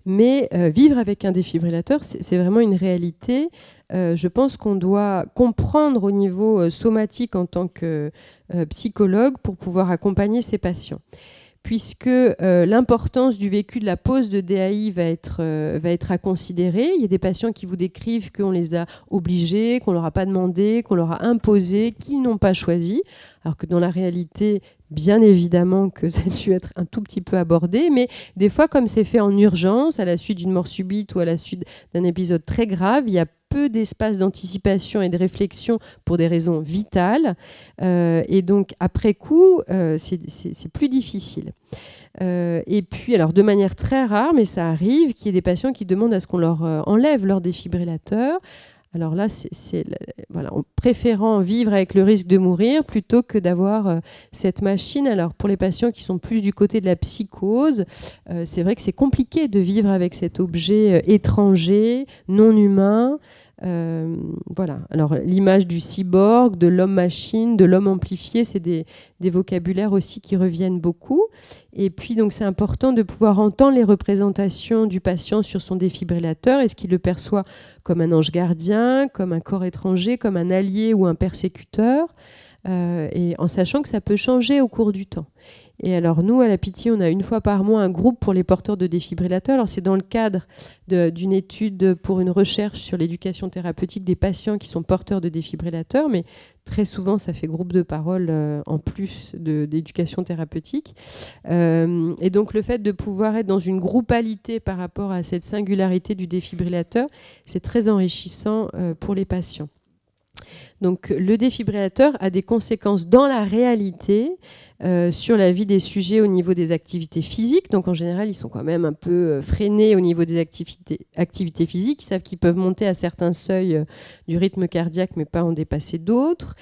Mais vivre avec un défibrillateur, c'est vraiment une réalité. Je pense qu'on doit comprendre au niveau somatique en tant que psychologue pour pouvoir accompagner ces patients, puisque l'importance du vécu de la pause de DAI va être à considérer. Il y a des patients qui vous décrivent qu'on les a obligés, qu'on ne leur a pas demandé, qu'on leur a imposé, qu'ils n'ont pas choisi, alors que dans la réalité, bien évidemment que ça a dû être un tout petit peu abordé, mais des fois, comme c'est fait en urgence, à la suite d'une mort subite ou à la suite d'un épisode très grave, il y a peu d'espace d'anticipation et de réflexion pour des raisons vitales. Et donc, après coup, c'est plus difficile. Et puis, alors de manière très rare, mais ça arrive, qu'il y ait des patients qui demandent à ce qu'on leur enlève leur défibrillateur. Alors là, voilà, en préférant vivre avec le risque de mourir plutôt que d'avoir cette machine. Alors pour les patients qui sont plus du côté de la psychose, c'est vrai que c'est compliqué de vivre avec cet objet étranger, non humain. Voilà. Alors l'image du cyborg, de l'homme-machine, de l'homme amplifié, c'est des vocabulaires aussi qui reviennent beaucoup. Et puis donc c'est important de pouvoir entendre les représentations du patient sur son défibrillateur. Est-ce qu'il le perçoit comme un ange gardien, comme un corps étranger, comme un allié ou un persécuteur, et en sachant que ça peut changer au cours du temps. Et alors nous, à la Pitié, on a une fois par mois un groupe pour les porteurs de défibrillateurs. Alors c'est dans le cadre d'une étude pour une recherche sur l'éducation thérapeutique des patients qui sont porteurs de défibrillateurs, mais très souvent ça fait groupe de parole en plus d'éducation thérapeutique. Et donc le fait de pouvoir être dans une groupalité par rapport à cette singularité du défibrillateur, c'est très enrichissant pour les patients. Donc le défibrillateur a des conséquences dans la réalité sur la vie des sujets au niveau des activités physiques. Donc en général, ils sont quand même un peu freinés au niveau des activités physiques. Ils savent qu'ils peuvent monter à certains seuils du rythme cardiaque, mais pas en dépasser d'autres.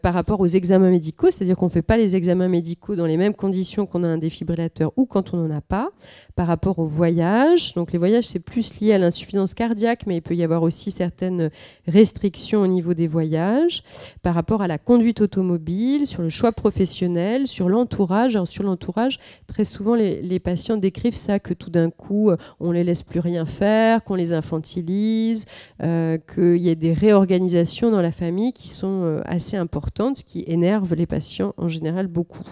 Par rapport aux examens médicaux, c'est-à-dire qu'on ne fait pas les examens médicaux dans les mêmes conditions qu'on a un défibrillateur ou quand on n'en a pas. Par rapport aux voyages, donc les voyages, c'est plus lié à l'insuffisance cardiaque, mais il peut y avoir aussi certaines restrictions au niveau des voyages. Par rapport à la conduite automobile, sur le choix professionnel, sur l'entourage. Alors sur l'entourage, très souvent les patients décrivent ça, que tout d'un coup on les laisse plus rien faire, qu'on les infantilise, qu'il y ait des réorganisations dans la famille qui sont assez importantes, ce qui énerve les patients en général beaucoup.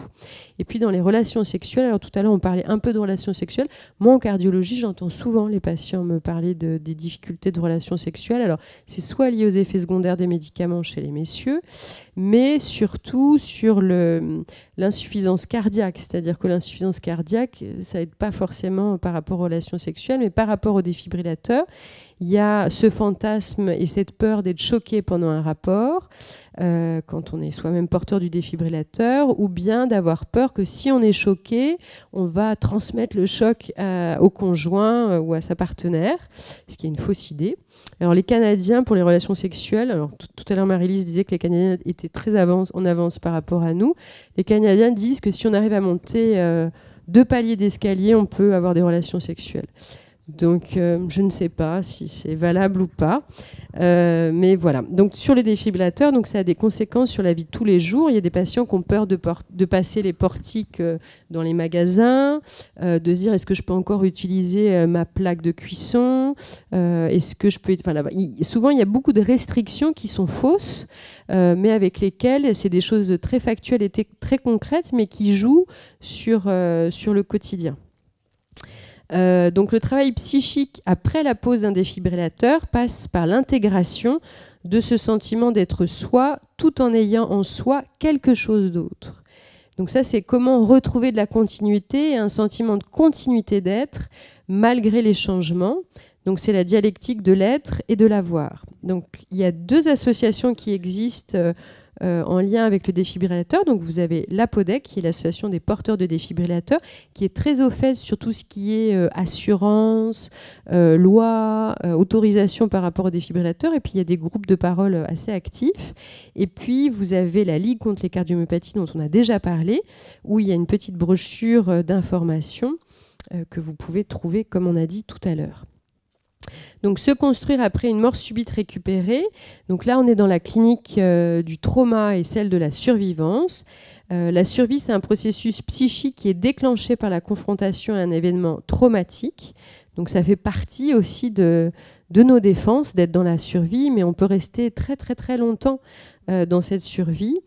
Et puis dans les relations sexuelles, alors tout à l'heure on parlait un peu de relations sexuelles, moi en cardiologie j'entends souvent les patients me parler des difficultés de relations sexuelles. Alors c'est soit lié aux effets secondaires des médicaments chez les messieurs, mais surtout sur l'insuffisance cardiaque, c'est-à-dire que l'insuffisance cardiaque, ça n'aide pas forcément par rapport aux relations sexuelles, mais par rapport au défibrillateur, il y a ce fantasme et cette peur d'être choqué pendant un rapport, quand on est soi-même porteur du défibrillateur, ou bien d'avoir peur que si on est choqué, on va transmettre le choc au conjoint ou à sa partenaire, ce qui est une fausse idée. Alors les Canadiens, pour les relations sexuelles, alors tout à l'heure Marie-Lise disait que les Canadiens étaient très en avance par rapport à nous. Les Canadiens disent que si on arrive à monter 2 paliers d'escalier, on peut avoir des relations sexuelles. Donc, je ne sais pas si c'est valable ou pas. Mais voilà. Donc, sur les défibrillateurs, donc, ça a des conséquences sur la vie de tous les jours. Il y a des patients qui ont peur de passer les portiques dans les magasins, de se dire est-ce que je peux encore utiliser ma plaque de cuisson, est-ce que je peux... Enfin, là, souvent, il y a beaucoup de restrictions qui sont fausses, mais avec lesquelles c'est des choses très factuelles et très concrètes, mais qui jouent sur le quotidien. Donc le travail psychique après la pose d'un défibrillateur passe par l'intégration de ce sentiment d'être soi tout en ayant en soi quelque chose d'autre. Donc ça, c'est comment retrouver de la continuité et un sentiment de continuité d'être malgré les changements. Donc c'est la dialectique de l'être et de l'avoir. Donc il y a 2 associations qui existent en lien avec le défibrillateur. Donc vous avez l'APODEC, qui est l'association des porteurs de défibrillateurs, qui est très au fait sur tout ce qui est assurance, loi, autorisation par rapport au défibrillateur. Et puis il y a des groupes de parole assez actifs. Et puis vous avez la Ligue contre les cardiomyopathies dont on a déjà parlé, où il y a une petite brochure d'information que vous pouvez trouver, comme on a dit tout à l'heure. Donc, se construire après une mort subite récupérée. Donc là, on est dans la clinique du trauma et celle de la survivance. La survie, c'est un processus psychique qui est déclenché par la confrontation à un événement traumatique. Donc, ça fait partie aussi de nos défenses d'être dans la survie, mais on peut rester très, très, très longtemps dans cette survie.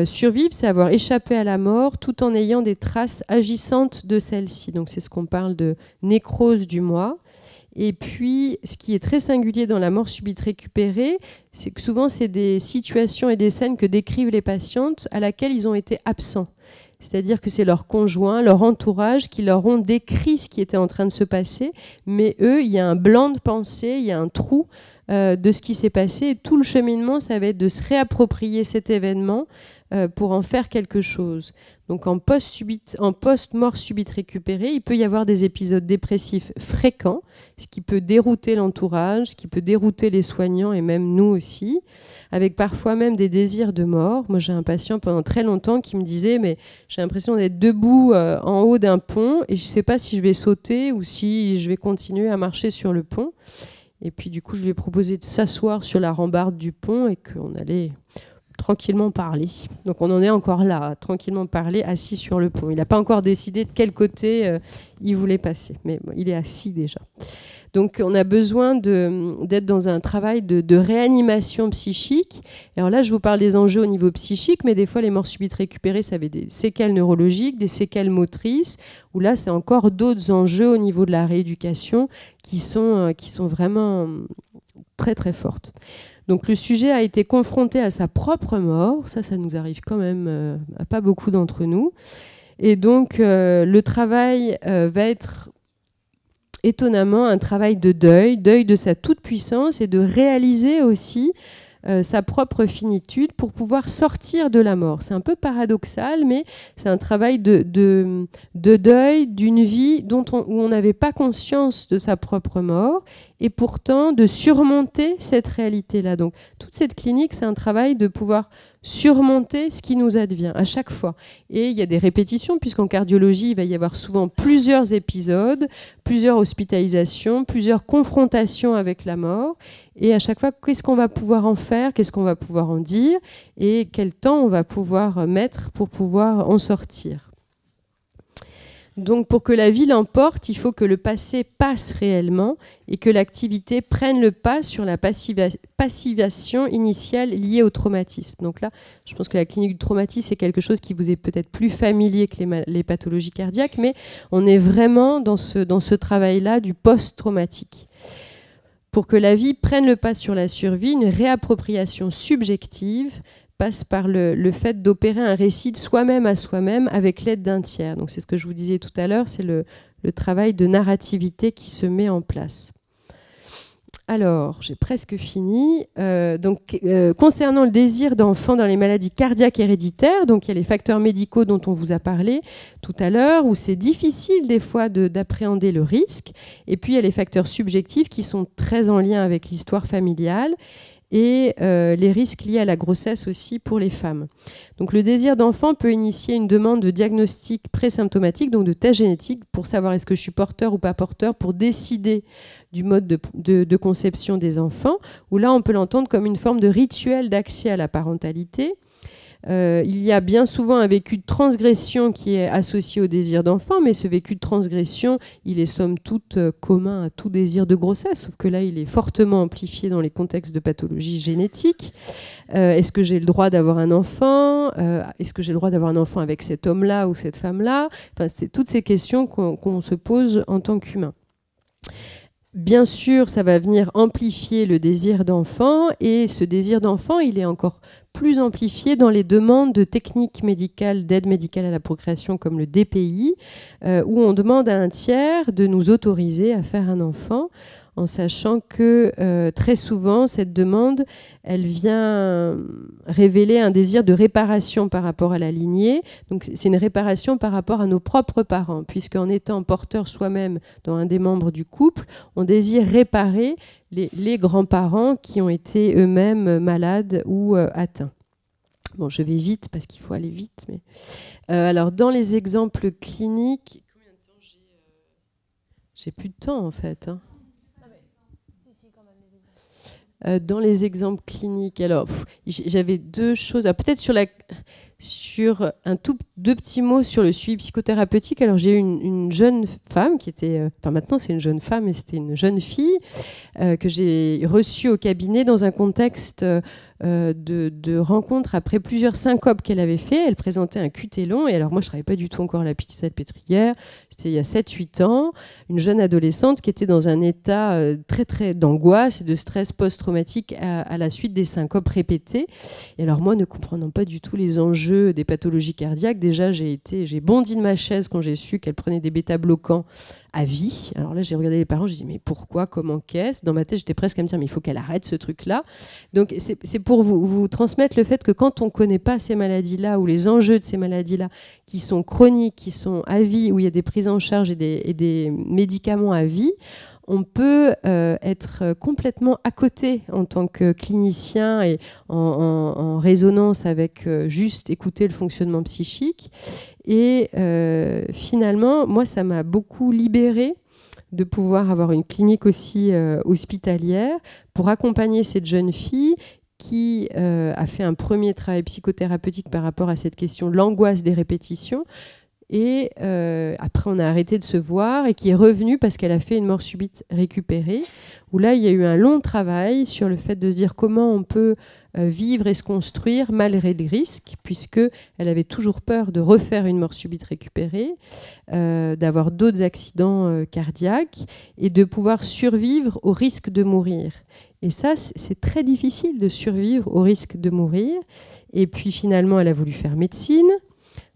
Survivre, c'est avoir échappé à la mort tout en ayant des traces agissantes de celle-ci. Donc, c'est ce qu'on parle de nécrose du moi. Et puis, ce qui est très singulier dans la mort subite récupérée, c'est que souvent, c'est des situations et des scènes que décrivent les patientes à laquelle ils ont été absents. C'est-à-dire que c'est leur conjoint, leur entourage qui leur ont décrit ce qui était en train de se passer, mais eux, il y a un blanc de pensée, il y a un trou de ce qui s'est passé. Et tout le cheminement, ça va être de se réapproprier cet événement pour en faire quelque chose. Donc en post-mort subite récupérée, il peut y avoir des épisodes dépressifs fréquents, ce qui peut dérouter l'entourage, ce qui peut dérouter les soignants et même nous aussi, avec parfois même des désirs de mort. Moi, j'ai un patient pendant très longtemps qui me disait « mais j'ai l'impression d'être debout en haut d'un pont et je ne sais pas si je vais sauter ou si je vais continuer à marcher sur le pont ». Et puis du coup, je lui ai proposé de s'asseoir sur la rambarde du pont et qu'on allait tranquillement parler. Donc on en est encore là, tranquillement parler, assis sur le pont. Il n'a pas encore décidé de quel côté il voulait passer, mais bon, il est assis déjà. Donc on a besoin d'être dans un travail de réanimation psychique. Et alors là, je vous parle des enjeux au niveau psychique, mais des fois, les morts subites récupérées, ça avait des séquelles neurologiques, des séquelles motrices, où là, c'est encore d'autres enjeux au niveau de la rééducation qui sont vraiment très, très fortes. Donc le sujet a été confronté à sa propre mort, ça nous arrive quand même à pas beaucoup d'entre nous. Et donc le travail va être étonnamment un travail de deuil de sa toute-puissance et de réaliser aussi sa propre finitude pour pouvoir sortir de la mort. C'est un peu paradoxal, mais c'est un travail de deuil d'une vie où on n'avait pas conscience de sa propre mort et pourtant de surmonter cette réalité-là. Donc toute cette clinique, c'est un travail de pouvoir surmonter ce qui nous advient à chaque fois. Et il y a des répétitions, puisqu'en cardiologie, il va y avoir souvent plusieurs épisodes, plusieurs hospitalisations, plusieurs confrontations avec la mort. Et à chaque fois, qu'est-ce qu'on va pouvoir en faire, qu'est-ce qu'on va pouvoir en dire, et quel temps on va pouvoir mettre pour pouvoir en sortir. Donc pour que la vie l'emporte, il faut que le passé passe réellement et que l'activité prenne le pas sur la passivation initiale liée au traumatisme. Donc là, je pense que la clinique du traumatisme, c'est quelque chose qui vous est peut-être plus familier que les pathologies cardiaques, mais on est vraiment dans ce travail-là du post-traumatique. Pour que la vie prenne le pas sur la survie, une réappropriation subjective passe par le fait d'opérer un récit de soi-même à soi-même avec l'aide d'un tiers. Donc c'est ce que je vous disais tout à l'heure, c'est le travail de narrativité qui se met en place. Alors, j'ai presque fini. Concernant le désir d'enfant dans les maladies cardiaques héréditaires, donc il y a les facteurs médicaux dont on vous a parlé tout à l'heure, où c'est difficile des fois d'appréhender le risque. Et puis il y a les facteurs subjectifs qui sont très en lien avec l'histoire familiale. et les risques liés à la grossesse aussi pour les femmes. Donc le désir d'enfant peut initier une demande de diagnostic présymptomatique, donc de test génétique, pour savoir est-ce que je suis porteur ou pas porteur, pour décider du mode de conception des enfants, où là on peut l'entendre comme une forme de rituel d'accès à la parentalité. Il y a bien souvent un vécu de transgression qui est associé au désir d'enfant, mais ce vécu de transgression, il est somme toute commun à tout désir de grossesse, sauf que là, il est fortement amplifié dans les contextes de pathologie génétique. Est-ce que j'ai le droit d'avoir un enfant ? Est-ce que j'ai le droit d'avoir un enfant avec cet homme-là ou cette femme-là ? Enfin, c'est toutes ces questions qu'on se pose en tant qu'humain. Bien sûr, ça va venir amplifier le désir d'enfant, et ce désir d'enfant, il est encore plus amplifié dans les demandes de techniques médicales, d'aide médicale à la procréation comme le DPI, où on demande à un tiers de nous autoriser à faire un enfant, en sachant que très souvent, cette demande, elle vient révéler un désir de réparation par rapport à la lignée. Donc, c'est une réparation par rapport à nos propres parents, puisqu'en étant porteur soi-même dans un des membres du couple, on désire réparer les grands-parents qui ont été eux-mêmes malades ou atteints. Bon, je vais vite parce qu'il faut aller vite. Mais alors, dans les exemples cliniques, combien de temps j'ai plus de temps en fait. Hein. Dans les exemples cliniques, alors j'avais deux choses. Peut-être sur deux petits mots sur le suivi psychothérapeutique. Alors j'ai eu une jeune femme qui était, enfin maintenant c'est une jeune femme, mais c'était une jeune fille que j'ai reçue au cabinet dans un contexte de rencontre après plusieurs syncopes qu'elle avait fait. Elle présentait un QT long, et alors moi je ne travaillais pas du tout encore à la petite salpêtrière, c'était il y a 7-8 ans, une jeune adolescente qui était dans un état très très d'angoisse et de stress post-traumatique à la suite des syncopes répétées. Et alors moi, ne comprenant pas du tout les enjeux des pathologies cardiaques, déjà j'ai bondi de ma chaise quand j'ai su qu'elle prenait des bêta-bloquants à vie. Alors là, j'ai regardé les parents, j'ai dit mais pourquoi, comment, qu'est-ce ? Dans ma tête, j'étais presque à me dire mais il faut qu'elle arrête ce truc-là. Donc c'est pour vous transmettre le fait que quand on ne connaît pas ces maladies-là ou les enjeux de ces maladies-là qui sont chroniques, qui sont à vie, où il y a des prises en charge et des médicaments à vie, on peut être complètement à côté en tant que clinicien et en résonance avec juste écouter le fonctionnement psychique. Et finalement, moi, ça m'a beaucoup libérée de pouvoir avoir une clinique aussi hospitalière pour accompagner cette jeune fille qui a fait un premier travail psychothérapeutique par rapport à cette question de l'angoisse des répétitions. Et après, on a arrêté de se voir, et qui est revenue parce qu'elle a fait une mort subite récupérée, où là, il y a eu un long travail sur le fait de se dire comment on peut vivre et se construire malgré les risques, puisqu'elle avait toujours peur de refaire une mort subite récupérée, d'avoir d'autres accidents cardiaques, et de pouvoir survivre au risque de mourir. Et ça, c'est très difficile de survivre au risque de mourir. Et puis finalement, elle a voulu faire médecine.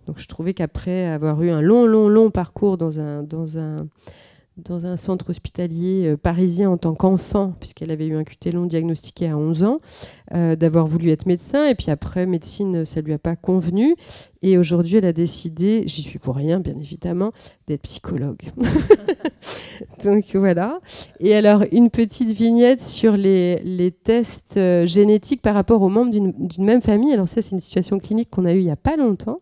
Donc je trouvais qu'après avoir eu un long parcours dans un centre hospitalier parisien en tant qu'enfant, puisqu'elle avait eu un QT long diagnostiqué à 11 ans, d'avoir voulu être médecin, et puis après médecine, ça ne lui a pas convenu, et aujourd'hui elle a décidé, j'y suis pour rien bien évidemment, d'être psychologue. Donc voilà. Et alors une petite vignette sur les tests génétiques par rapport aux membres d'une même famille. Alors ça, c'est une situation clinique qu'on a eue il n'y a pas longtemps,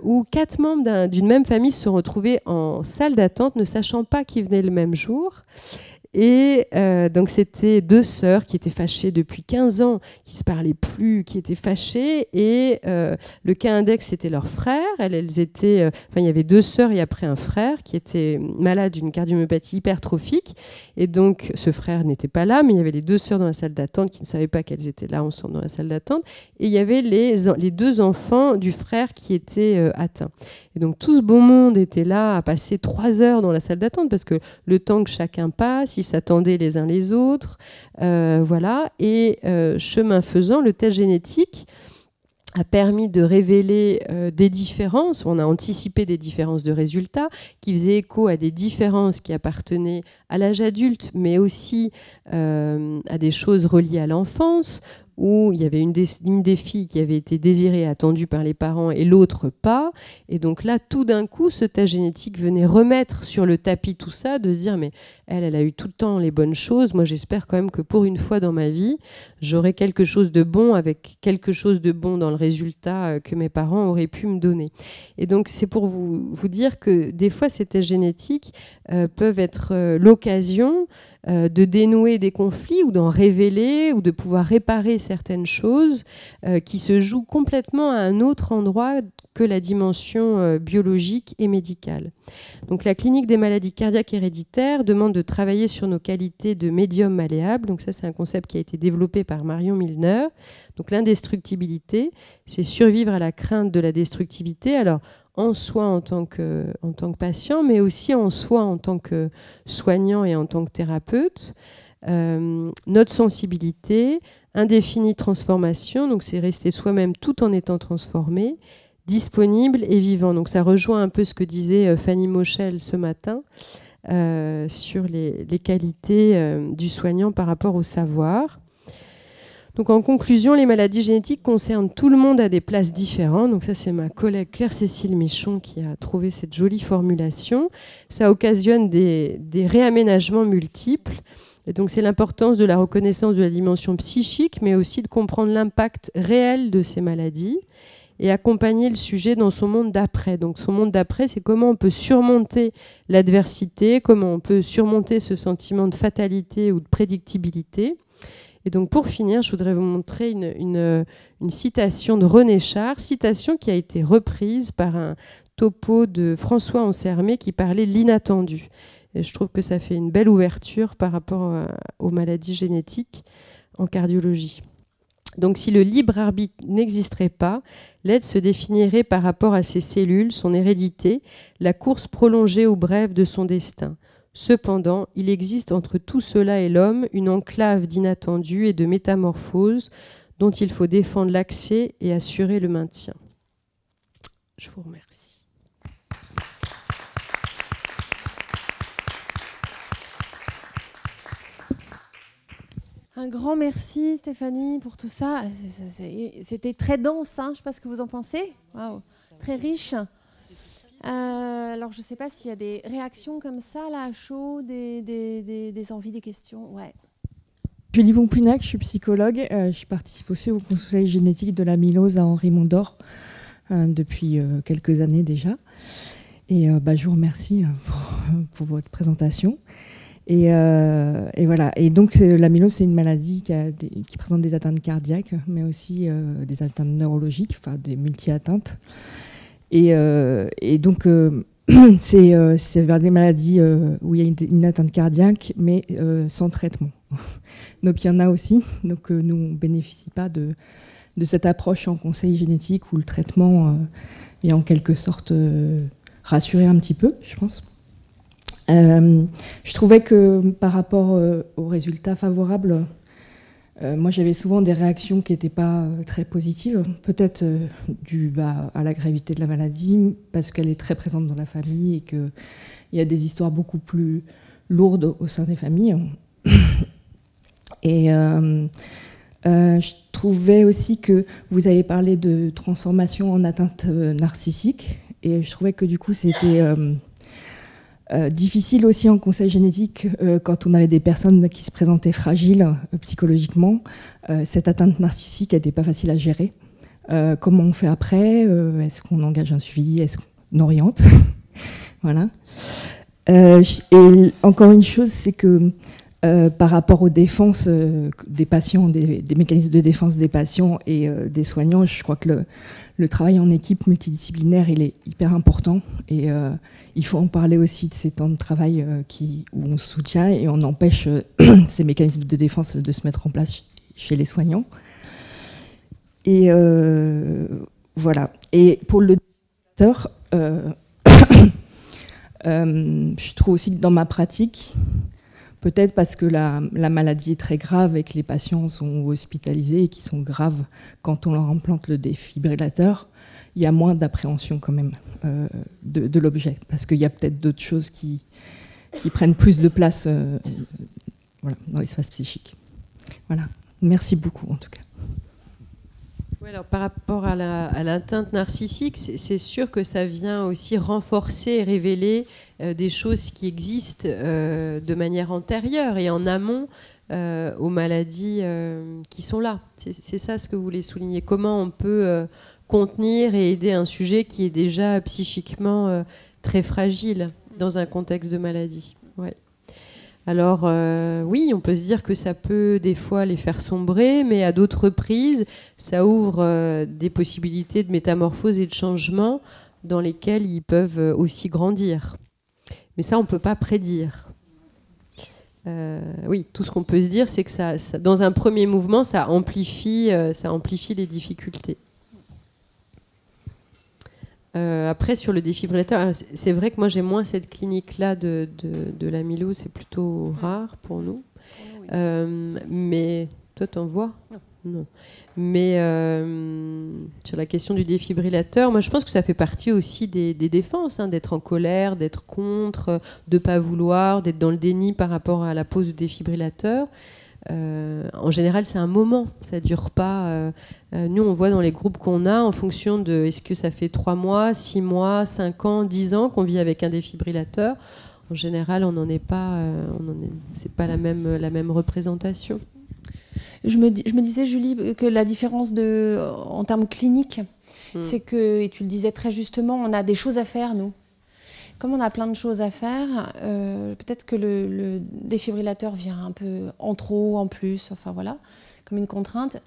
où 4 membres d'une même famille se sont retrouvés en salle d'attente, ne sachant pas qu'ils venaient le même jour. Et donc c'était 2 sœurs qui étaient fâchées depuis 15 ans, qui se parlaient plus, qui étaient fâchées. Et le cas index, c'était leur frère. Elles étaient, il y avait 2 sœurs et après un frère qui était malade d'une cardiomyopathie hypertrophique. Et donc ce frère n'était pas là, mais il y avait les 2 sœurs dans la salle d'attente qui ne savaient pas qu'elles étaient là ensemble dans la salle d'attente. Et il y avait les 2 enfants du frère qui étaient atteints. Et donc tout ce beau monde était là à passer 3 heures dans la salle d'attente, parce que le temps que chacun passe, ils s'attendaient les uns les autres, voilà. Et chemin faisant, le test génétique a permis de révéler des différences. On a anticipé des différences de résultats qui faisaient écho à des différences qui appartenaient à l'âge adulte, mais aussi à des choses reliées à l'enfance, où il y avait une des filles qui avait été désirée et attendue par les parents et l'autre pas. Et donc là, tout d'un coup, ce test génétique venait remettre sur le tapis tout ça, de se dire mais elle a eu tout le temps les bonnes choses. Moi, j'espère quand même que pour une fois dans ma vie, j'aurai quelque chose de bon avec quelque chose de bon dans le résultat que mes parents auraient pu me donner. Et donc, c'est pour vous dire que des fois, ces tests génétiques peuvent être l'occasion de dénouer des conflits ou d'en révéler ou de pouvoir réparer certaines choses qui se jouent complètement à un autre endroit que la dimension biologique et médicale. Donc la clinique des maladies cardiaques héréditaires demande de travailler sur nos qualités de médium malléable. Donc ça, c'est un concept qui a été développé par Marion Milner. Donc l'indestructibilité, c'est survivre à la crainte de la destructivité. Alors en soi en tant que patient, mais aussi en soi en tant que soignant et en tant que thérapeute. Notre sensibilité, indéfinie transformation, donc c'est rester soi-même tout en étant transformé, disponible et vivant. Donc ça rejoint un peu ce que disait Fanny Moschel ce matin sur les qualités du soignant par rapport au savoir. Donc en conclusion, les maladies génétiques concernent tout le monde à des places différentes. Donc ça, c'est ma collègue Claire-Cécile Michon qui a trouvé cette jolie formulation. Ça occasionne des réaménagements multiples. Et donc c'est l'importance de la reconnaissance de la dimension psychique, mais aussi de comprendre l'impact réel de ces maladies et accompagner le sujet dans son monde d'après. Donc son monde d'après, c'est comment on peut surmonter l'adversité, comment on peut surmonter ce sentiment de fatalité ou de prédictibilité. Et donc pour finir, je voudrais vous montrer une citation de René Char, citation qui a été reprise par un topo de François Ansermet qui parlait de l'inattendu. Et je trouve que ça fait une belle ouverture par rapport aux maladies génétiques en cardiologie. Donc si le libre arbitre n'existerait pas, l'être se définirait par rapport à ses cellules, son hérédité, la course prolongée ou brève de son destin. Cependant, il existe entre tout cela et l'homme une enclave d'inattendu et de métamorphose dont il faut défendre l'accès et assurer le maintien. Je vous remercie. Un grand merci Stéphanie pour tout ça. C'était très dense, hein. Je ne sais pas ce que vous en pensez. Wow. Très riche. Alors, je ne sais pas s'il y a des réactions comme ça, là, à chaud, des envies, des questions. Ouais. Julie Pompunac, je suis psychologue. Je participe aussi au conseil génétique de l'amylose à Henri Mondor depuis quelques années déjà. Et je vous remercie pour votre présentation. Et voilà. Et donc, l'amylose, c'est une maladie qui présente des atteintes cardiaques, mais aussi des atteintes neurologiques, enfin des multi-atteintes. Et donc, c'est vers des maladies où il y a une atteinte cardiaque, mais sans traitement. Donc, il y en a aussi. Donc, nous, on ne bénéficie pas de cette approche en conseil génétique où le traitement est en quelque sorte rassuré un petit peu, je pense. Je trouvais que par rapport aux résultats favorables, moi j'avais souvent des réactions qui n'étaient pas très positives, peut-être dues à la gravité de la maladie, parce qu'elle est très présente dans la famille et qu'il y a des histoires beaucoup plus lourdes au sein des familles. Et je trouvais aussi que vous avez parlé de transformation en atteinte narcissique, et je trouvais que du coup c'était difficile aussi en conseil génétique quand on avait des personnes qui se présentaient fragiles psychologiquement. Cette atteinte narcissique n'était pas facile à gérer. Comment on fait après? Est-ce qu'on engage un suivi? Est-ce qu'on oriente? Voilà. Et encore une chose, c'est que par rapport aux défenses des patients, des mécanismes de défense des patients et des soignants, je crois que le travail en équipe multidisciplinaire, il est hyper important. Et il faut en parler aussi de ces temps de travail où on se soutient et on empêche ces mécanismes de défense de se mettre en place chez les soignants. Et voilà. Et pour le docteur, je trouve aussi que dans ma pratique, peut-être parce que la maladie est très grave et que les patients sont hospitalisés et qui sont graves quand on leur implante le défibrillateur, il y a moins d'appréhension quand même de l'objet, parce qu'il y a peut-être d'autres choses qui prennent plus de place voilà, dans l'espace psychique. Voilà. Merci beaucoup en tout cas. Oui, alors, par rapport à l'atteinte narcissique, c'est sûr que ça vient aussi renforcer et révéler des choses qui existent de manière antérieure et en amont aux maladies qui sont là. C'est ça ce que vous voulez souligner. Comment on peut contenir et aider un sujet qui est déjà psychiquement très fragile dans un contexte de maladie. Ouais. Alors oui, on peut se dire que ça peut des fois les faire sombrer, mais à d'autres reprises, ça ouvre des possibilités de métamorphose et de changement dans lesquelles ils peuvent aussi grandir. Mais ça, on ne peut pas prédire. Oui, tout ce qu'on peut se dire, c'est que ça, dans un premier mouvement, ça amplifie les difficultés. Après, sur le défibrillateur, c'est vrai que moi j'ai moins cette clinique-là de l'amylose, c'est plutôt rare pour nous. Mais toi, t'en vois ? Non. Mais sur la question du défibrillateur, moi je pense que ça fait partie aussi des défenses, hein, d'être en colère, d'être contre, de ne pas vouloir, d'être dans le déni par rapport à la pose du défibrillateur. En général, c'est un moment, ça ne dure pas. Nous, on voit dans les groupes qu'on a, en fonction de est-ce que ça fait 3 mois, 6 mois, 5 ans, 10 ans qu'on vit avec un défibrillateur. En général, on n'en est pas. C'est pas la même représentation. Je me disais, Julie, que la différence en termes cliniques, c'est que, et tu le disais très justement, on a des choses à faire, nous. Comme on a plein de choses à faire, peut-être que le défibrillateur vient un peu en trop, en plus, enfin voilà, comme une contrainte.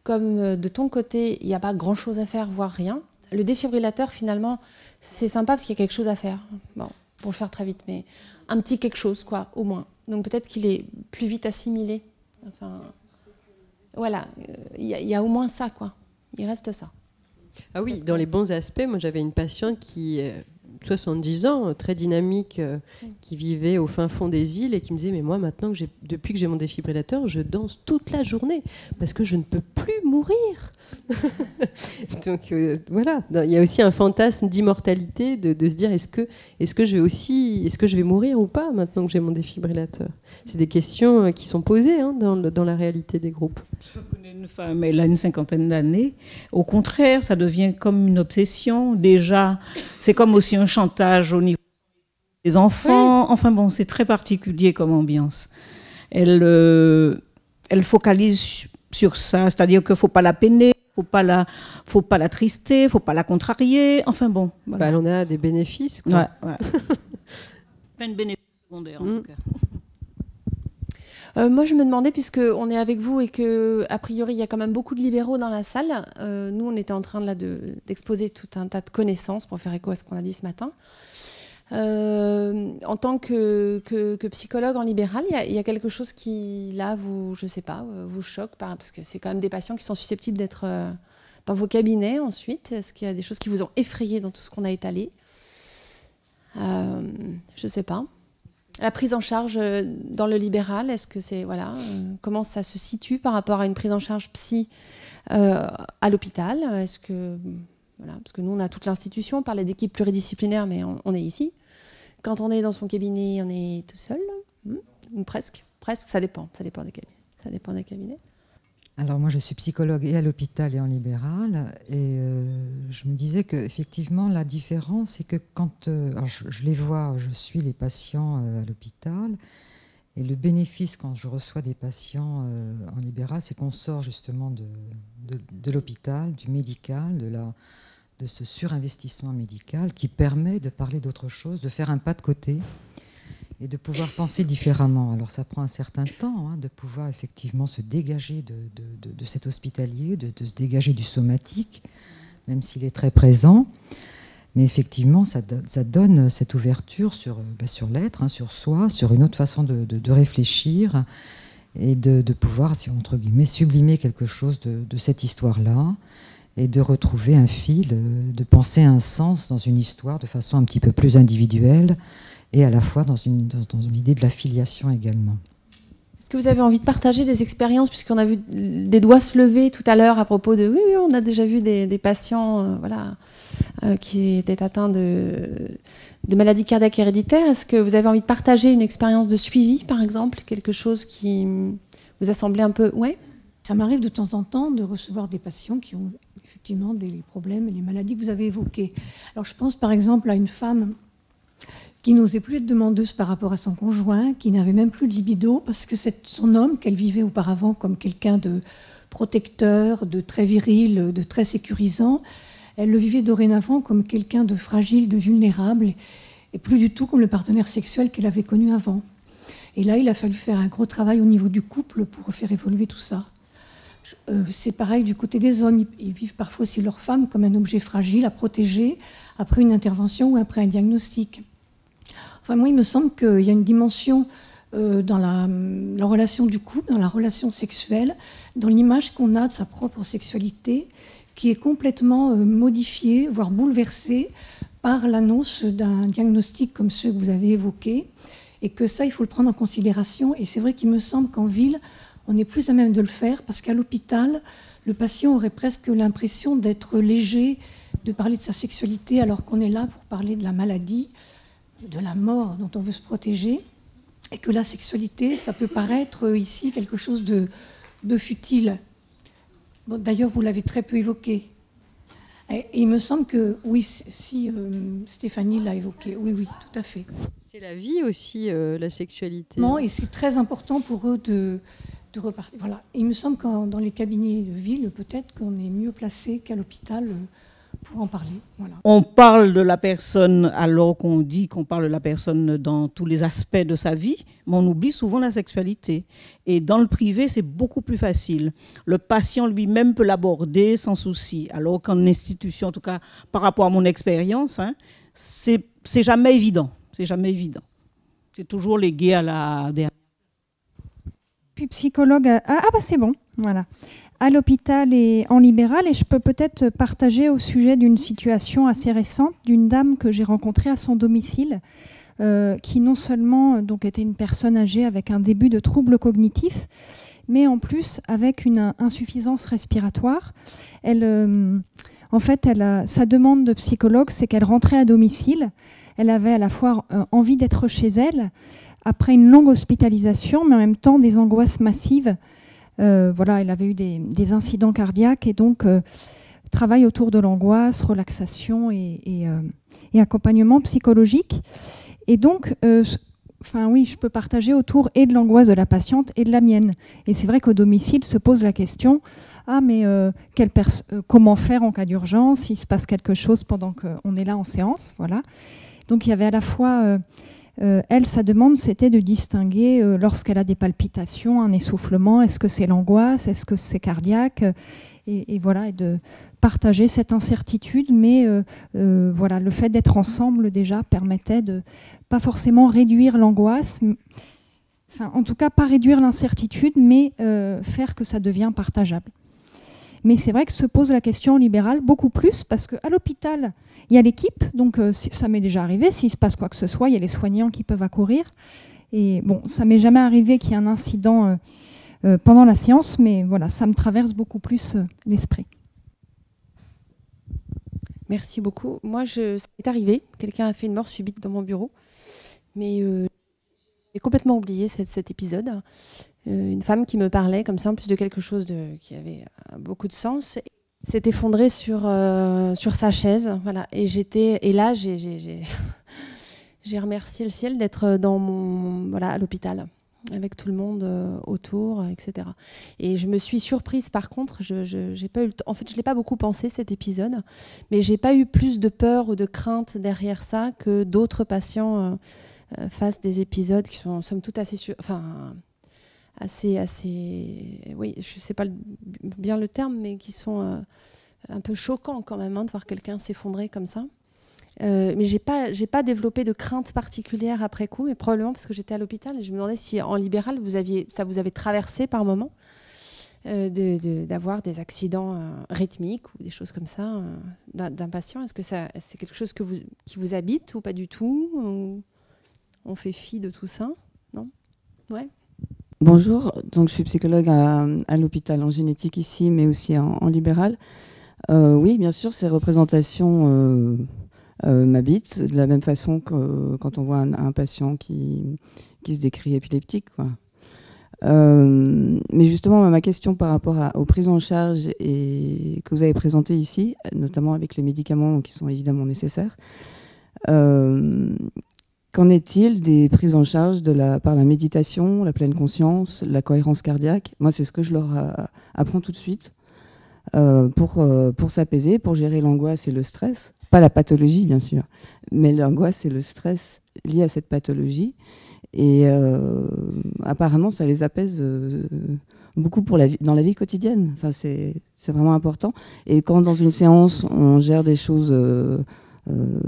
Comme de ton côté, il n'y a pas grand-chose à faire, voire rien, le défibrillateur, finalement, c'est sympa parce qu'il y a quelque chose à faire. Bon, pour le faire très vite, mais un petit quelque chose, quoi, au moins. Donc peut-être qu'il est plus vite assimilé. Enfin, voilà, il y a au moins ça, quoi. Il reste ça. Ah oui, dans les bons aspects, moi j'avais une patiente qui... 70 ans, très dynamique, qui vivait au fin fond des îles et qui me disait mais moi maintenant depuis que j'ai mon défibrillateur, je danse toute la journée parce que je ne peux plus mourir. Donc voilà, il y a aussi un fantasme d'immortalité de se dire est-ce que je vais mourir ou pas maintenant que j'ai mon défibrillateur. C'est des questions qui sont posées hein, dans la réalité des groupes. Je connais une femme, elle a une 50aine d'années. Au contraire, ça devient comme une obsession. Déjà, c'est comme aussi un chantage au niveau des enfants. Oui. Enfin bon, c'est très particulier comme ambiance. Elle focalise sur ça, c'est-à-dire qu'il ne faut pas la peiner, faut pas la trister, faut pas la contrarier. Enfin bon. Voilà. Bah, on a des bénéfices. Quoi. Ouais. Plein de bénéfices secondaires en tout cas. Moi, je me demandais, puisqu'on est avec vous et qu'a priori, il y a quand même beaucoup de libéraux dans la salle, nous, on était en train d'exposer tout un tas de connaissances pour faire écho à ce qu'on a dit ce matin. En tant que psychologue en libéral, il y a quelque chose qui, là, je sais pas, vous choque, parce que c'est quand même des patients qui sont susceptibles d'être dans vos cabinets ensuite. Est-ce qu'il y a des choses qui vous ont effrayé dans tout ce qu'on a étalé ? Je sais pas. La prise en charge dans le libéral, est-ce que c'est comment ça se situe par rapport à une prise en charge psy à l'hôpital ? Est-ce que parce que nous on a toute l'institution, on parlait d'équipe pluridisciplinaire, mais on est ici. Quand on est dans son cabinet, on est tout seul, ou presque, ça dépend des cabinets. Ça dépend des cabinets. Alors moi je suis psychologue et à l'hôpital et en libéral et je me disais qu'effectivement la différence c'est que quand je les vois, je suis les patients à l'hôpital et le bénéfice quand je reçois des patients en libéral c'est qu'on sort justement de l'hôpital, du médical, de ce surinvestissement médical qui permet de parler d'autre chose, de faire un pas de côté et de pouvoir penser différemment. Alors ça prend un certain temps de pouvoir effectivement se dégager de cet hospitalier, de se dégager du somatique, même s'il est très présent. Mais effectivement, ça donne cette ouverture sur l'être, sur soi, sur une autre façon de réfléchir et de pouvoir, entre guillemets, sublimer quelque chose de cette histoire-là et de retrouver un fil, de penser un sens dans une histoire de façon un petit peu plus individuelle et à la fois dans une idée de la filiation également. Est-ce que vous avez envie de partager des expériences, puisqu'on a vu des doigts se lever tout à l'heure à propos de... Oui, on a déjà vu des patients qui étaient atteints de maladies cardiaques héréditaires. Est-ce que vous avez envie de partager une expérience de suivi, par exemple, quelque chose qui vous a semblé un peu... Ouais. Ça m'arrive de temps en temps de recevoir des patients qui ont effectivement des problèmes et les maladies que vous avez évoquées. Alors je pense par exemple à une femme qui n'osait plus être demandeuse par rapport à son conjoint, qui n'avait même plus de libido, parce que c'est son homme qu'elle vivait auparavant comme quelqu'un de protecteur, de très viril, de très sécurisant, elle le vivait dorénavant comme quelqu'un de fragile, de vulnérable, et plus du tout comme le partenaire sexuel qu'elle avait connu avant. Et là, il a fallu faire un gros travail au niveau du couple pour faire évoluer tout ça. C'est pareil du côté des hommes, ils vivent parfois aussi leur femme comme un objet fragile à protéger après une intervention ou après un diagnostic. Enfin, moi, il me semble qu'il y a une dimension dans la relation du couple, dans la relation sexuelle, dans l'image qu'on a de sa propre sexualité, qui est complètement modifiée, voire bouleversée par l'annonce d'un diagnostic comme ceux que vous avez évoqués, et que ça, il faut le prendre en considération. Et c'est vrai qu'il me semble qu'en ville, on est plus à même de le faire, parce qu'à l'hôpital, le patient aurait presque l'impression d'être léger, de parler de sa sexualité, alors qu'on est là pour parler de la maladie, de la mort dont on veut se protéger, et que la sexualité, ça peut paraître ici quelque chose de futile. Bon, d'ailleurs, vous l'avez très peu évoqué. Et il me semble que, oui, si Stéphanie l'a évoqué, oui, tout à fait. C'est la vie aussi, la sexualité. Non, et c'est très important pour eux de repartir. Voilà. Et il me semble que dans les cabinets de ville, peut-être qu'on est mieux placé qu'à l'hôpital pour en parler. Voilà. On parle de la personne alors qu'on dit qu'on parle de la personne dans tous les aspects de sa vie, mais on oublie souvent la sexualité. Et dans le privé, c'est beaucoup plus facile. Le patient lui-même peut l'aborder sans souci, alors qu'en institution, en tout cas par rapport à mon expérience, hein, c'est jamais évident. C'est jamais évident. C'est toujours légué à la dernière. Puis psychologue, c'est bon, voilà. À l'hôpital et en libéral, et je peux peut-être partager au sujet d'une situation assez récente d'une dame que j'ai rencontrée à son domicile, qui non seulement donc était une personne âgée avec un début de troubles cognitifs, mais en plus avec une insuffisance respiratoire. En fait, sa demande de psychologue, c'est qu'elle rentrait à domicile. Elle avait à la fois envie d'être chez elle, après une longue hospitalisation, mais en même temps des angoisses massives. Voilà, elle avait eu des incidents cardiaques et donc travail autour de l'angoisse, relaxation et accompagnement psychologique. Et donc, oui, je peux partager autour et de l'angoisse de la patiente et de la mienne. Et c'est vrai qu'au domicile se pose la question, comment faire en cas d'urgence, s'il se passe quelque chose pendant qu'on est là en séance, voilà. Donc il y avait à la fois... elle, sa demande, c'était de distinguer lorsqu'elle a des palpitations, un essoufflement, est-ce que c'est l'angoisse, est-ce que c'est cardiaque, et voilà, et de partager cette incertitude, mais voilà, le fait d'être ensemble déjà permettait de pas forcément réduire l'angoisse, enfin, en tout cas pas réduire l'incertitude, mais faire que ça devient partageable. Mais c'est vrai que se pose la question libérale beaucoup plus, parce qu'à l'hôpital, il y a l'équipe, donc ça m'est déjà arrivé, s'il se passe quoi que ce soit, il y a les soignants qui peuvent accourir. Et bon, ça m'est jamais arrivé qu'il y ait un incident pendant la séance, mais voilà, ça me traverse beaucoup plus l'esprit. Merci beaucoup. Moi, ça m'est arrivé, quelqu'un a fait une mort subite dans mon bureau, mais j'ai complètement oublié cet épisode. Une femme qui me parlait comme ça, en plus de quelque chose qui avait beaucoup de sens, s'est effondrée sur sa chaise, voilà. Et là, j'ai remercié le ciel d'être à l'hôpital, avec tout le monde autour, etc. Et je me suis surprise, par contre, j'ai pas eu en fait, je l'ai pas beaucoup pensé cet épisode, mais j'ai pas eu plus de peur ou de crainte derrière ça que d'autres patients fassent des épisodes qui sont somme toute assez oui, je sais pas bien le terme, mais qui sont un peu choquants quand même, de voir quelqu'un s'effondrer comme ça. Mais j'ai pas développé de crainte particulière après coup, mais probablement parce que j'étais à l'hôpital et je me demandais si en libéral ça vous avait traversé par moment d'avoir des accidents rythmiques ou des choses comme ça d'un patient. Est-ce que c'est quelque chose qui vous habite ou pas du tout, ou on fait fi de tout ça? Non? Ouais. Bonjour, donc je suis psychologue à l'hôpital en génétique ici, mais aussi en libéral. Oui, bien sûr, ces représentations m'habitent de la même façon que quand on voit un patient qui se décrit épileptique, quoi. Mais justement, ma question par rapport aux prises en charge que vous avez présentées ici, notamment avec les médicaments qui sont évidemment nécessaires, qu'en est-il des prises en charge par la méditation, la pleine conscience, la cohérence cardiaque? Moi, c'est ce que je leur apprends tout de suite pour s'apaiser, pour gérer l'angoisse et le stress. Pas la pathologie, bien sûr, mais l'angoisse et le stress liés à cette pathologie. Et apparemment, ça les apaise beaucoup dans la vie quotidienne. Enfin, c'est vraiment important. Et quand dans une séance, on gère des choses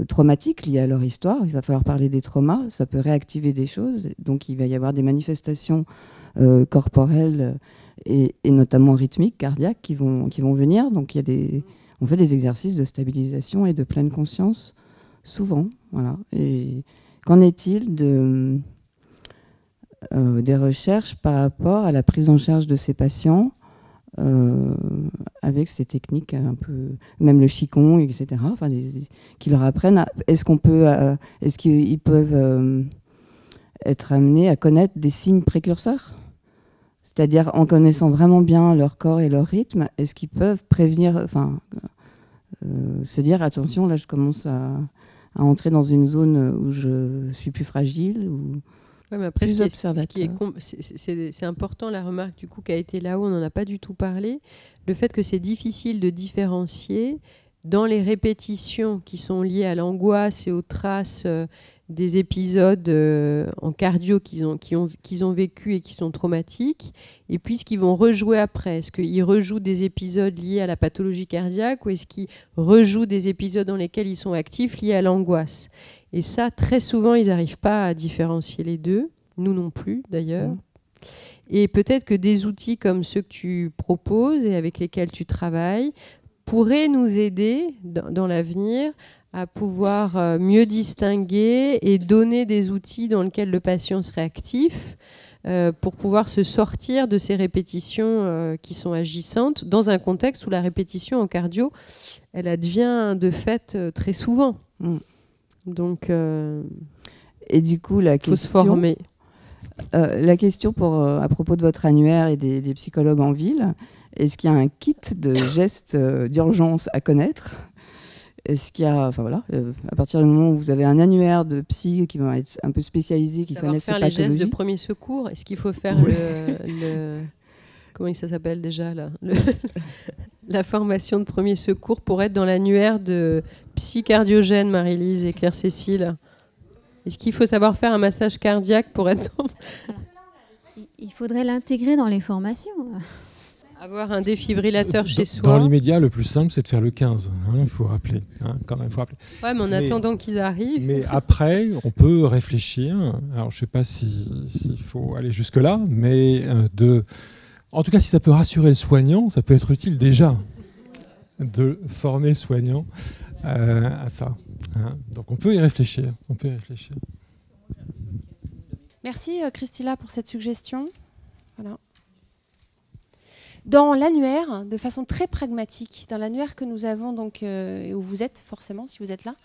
traumatiques liées à leur histoire, il va falloir parler des traumas, ça peut réactiver des choses. Donc, il va y avoir des manifestations corporelles et notamment rythmiques, cardiaques, qui vont venir. Donc, on fait des exercices de stabilisation et de pleine conscience, souvent. Voilà. Et qu'en est-il des recherches par rapport à la prise en charge de ces patients avec ces techniques un peu, même le Qigong, etc., enfin, qui leur apprennent est-ce qu'ils peuvent être amenés à connaître des signes précurseurs, c'est-à-dire en connaissant vraiment bien leur corps et leur rythme, est-ce qu'ils peuvent prévenir, se dire attention, là je commence à entrer dans une zone où je suis plus fragile ou Ouais, mais après, c'est important, la remarque du coup qui a été là-haut, on n'en a pas du tout parlé, le fait que c'est difficile de différencier dans les répétitions qui sont liées à l'angoisse et aux traces des épisodes en cardio qu'ils ont vécu et qui sont traumatiques, et puis ce qu'ils vont rejouer après. Est-ce qu'ils rejouent des épisodes liés à la pathologie cardiaque ou est-ce qu'ils rejouent des épisodes dans lesquels ils sont actifs liés à l'angoisse? Et ça, très souvent, ils n'arrivent pas à différencier les deux, nous non plus d'ailleurs. Et peut-être que des outils comme ceux que tu proposes et avec lesquels tu travailles pourraient nous aider dans l'avenir à pouvoir mieux distinguer et donner des outils dans lesquels le patient serait actif pour pouvoir se sortir de ces répétitions qui sont agissantes dans un contexte où la répétition en cardio, elle advient de fait très souvent. Donc, et du coup, la question, faut se former. La question à propos de votre annuaire et des psychologues en ville, est-ce qu'il y a un kit de gestes d'urgence à connaître? Est-ce qu'il y a, à partir du moment où vous avez un annuaire de psy qui va être un peu spécialisé, qui connaissent ces pathologies, faire les gestes de premier secours. Est-ce qu'il faut faire comment ça s'appelle déjà là, la formation de premier secours pour être dans l'annuaire de psy cardiogène, Marie-Lise et Claire-Cécile? Est-ce qu'il faut savoir faire un massage cardiaque pour être... Il faudrait l'intégrer dans les formations. Avoir un défibrillateur chez soi. Dans l'immédiat, le plus simple, c'est de faire le 15. Il faut rappeler. Quand même, faut rappeler. Ouais, mais en attendant qu'ils arrivent. Mais après, on peut réfléchir. Alors, je ne sais pas s'il faut aller jusque-là, mais en tout cas, si ça peut rassurer le soignant, ça peut être utile déjà de former le soignant à ça. Donc, on peut y réfléchir. Merci, Christilla, pour cette suggestion. Voilà. Dans l'annuaire, de façon très pragmatique, dans l'annuaire que nous avons, donc, où vous êtes forcément, si vous êtes là,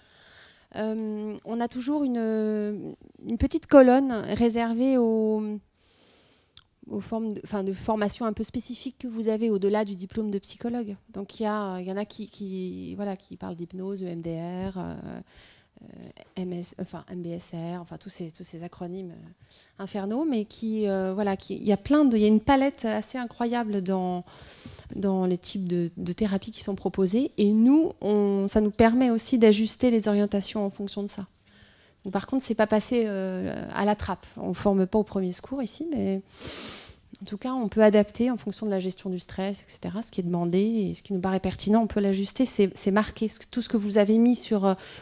on a toujours une petite colonne réservée aux formes de formation un peu spécifiques que vous avez au-delà du diplôme de psychologue. Donc il y en a qui parlent d'hypnose, EMDR, MBSR, enfin tous ces acronymes infernaux, mais il y a une palette assez incroyable dans les types de thérapies qui sont proposées, et ça nous permet aussi d'ajuster les orientations en fonction de ça. Donc, par contre, c'est pas passé à la trappe. On ne forme pas au premier secours ici, mais en tout cas, on peut adapter en fonction de la gestion du stress, etc. Ce qui est demandé et ce qui nous paraît pertinent, on peut l'ajuster. C'est marqué. Tout ce que vous avez mis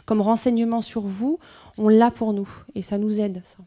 comme renseignement sur vous, on l'a pour nous. Et ça nous aide, ça.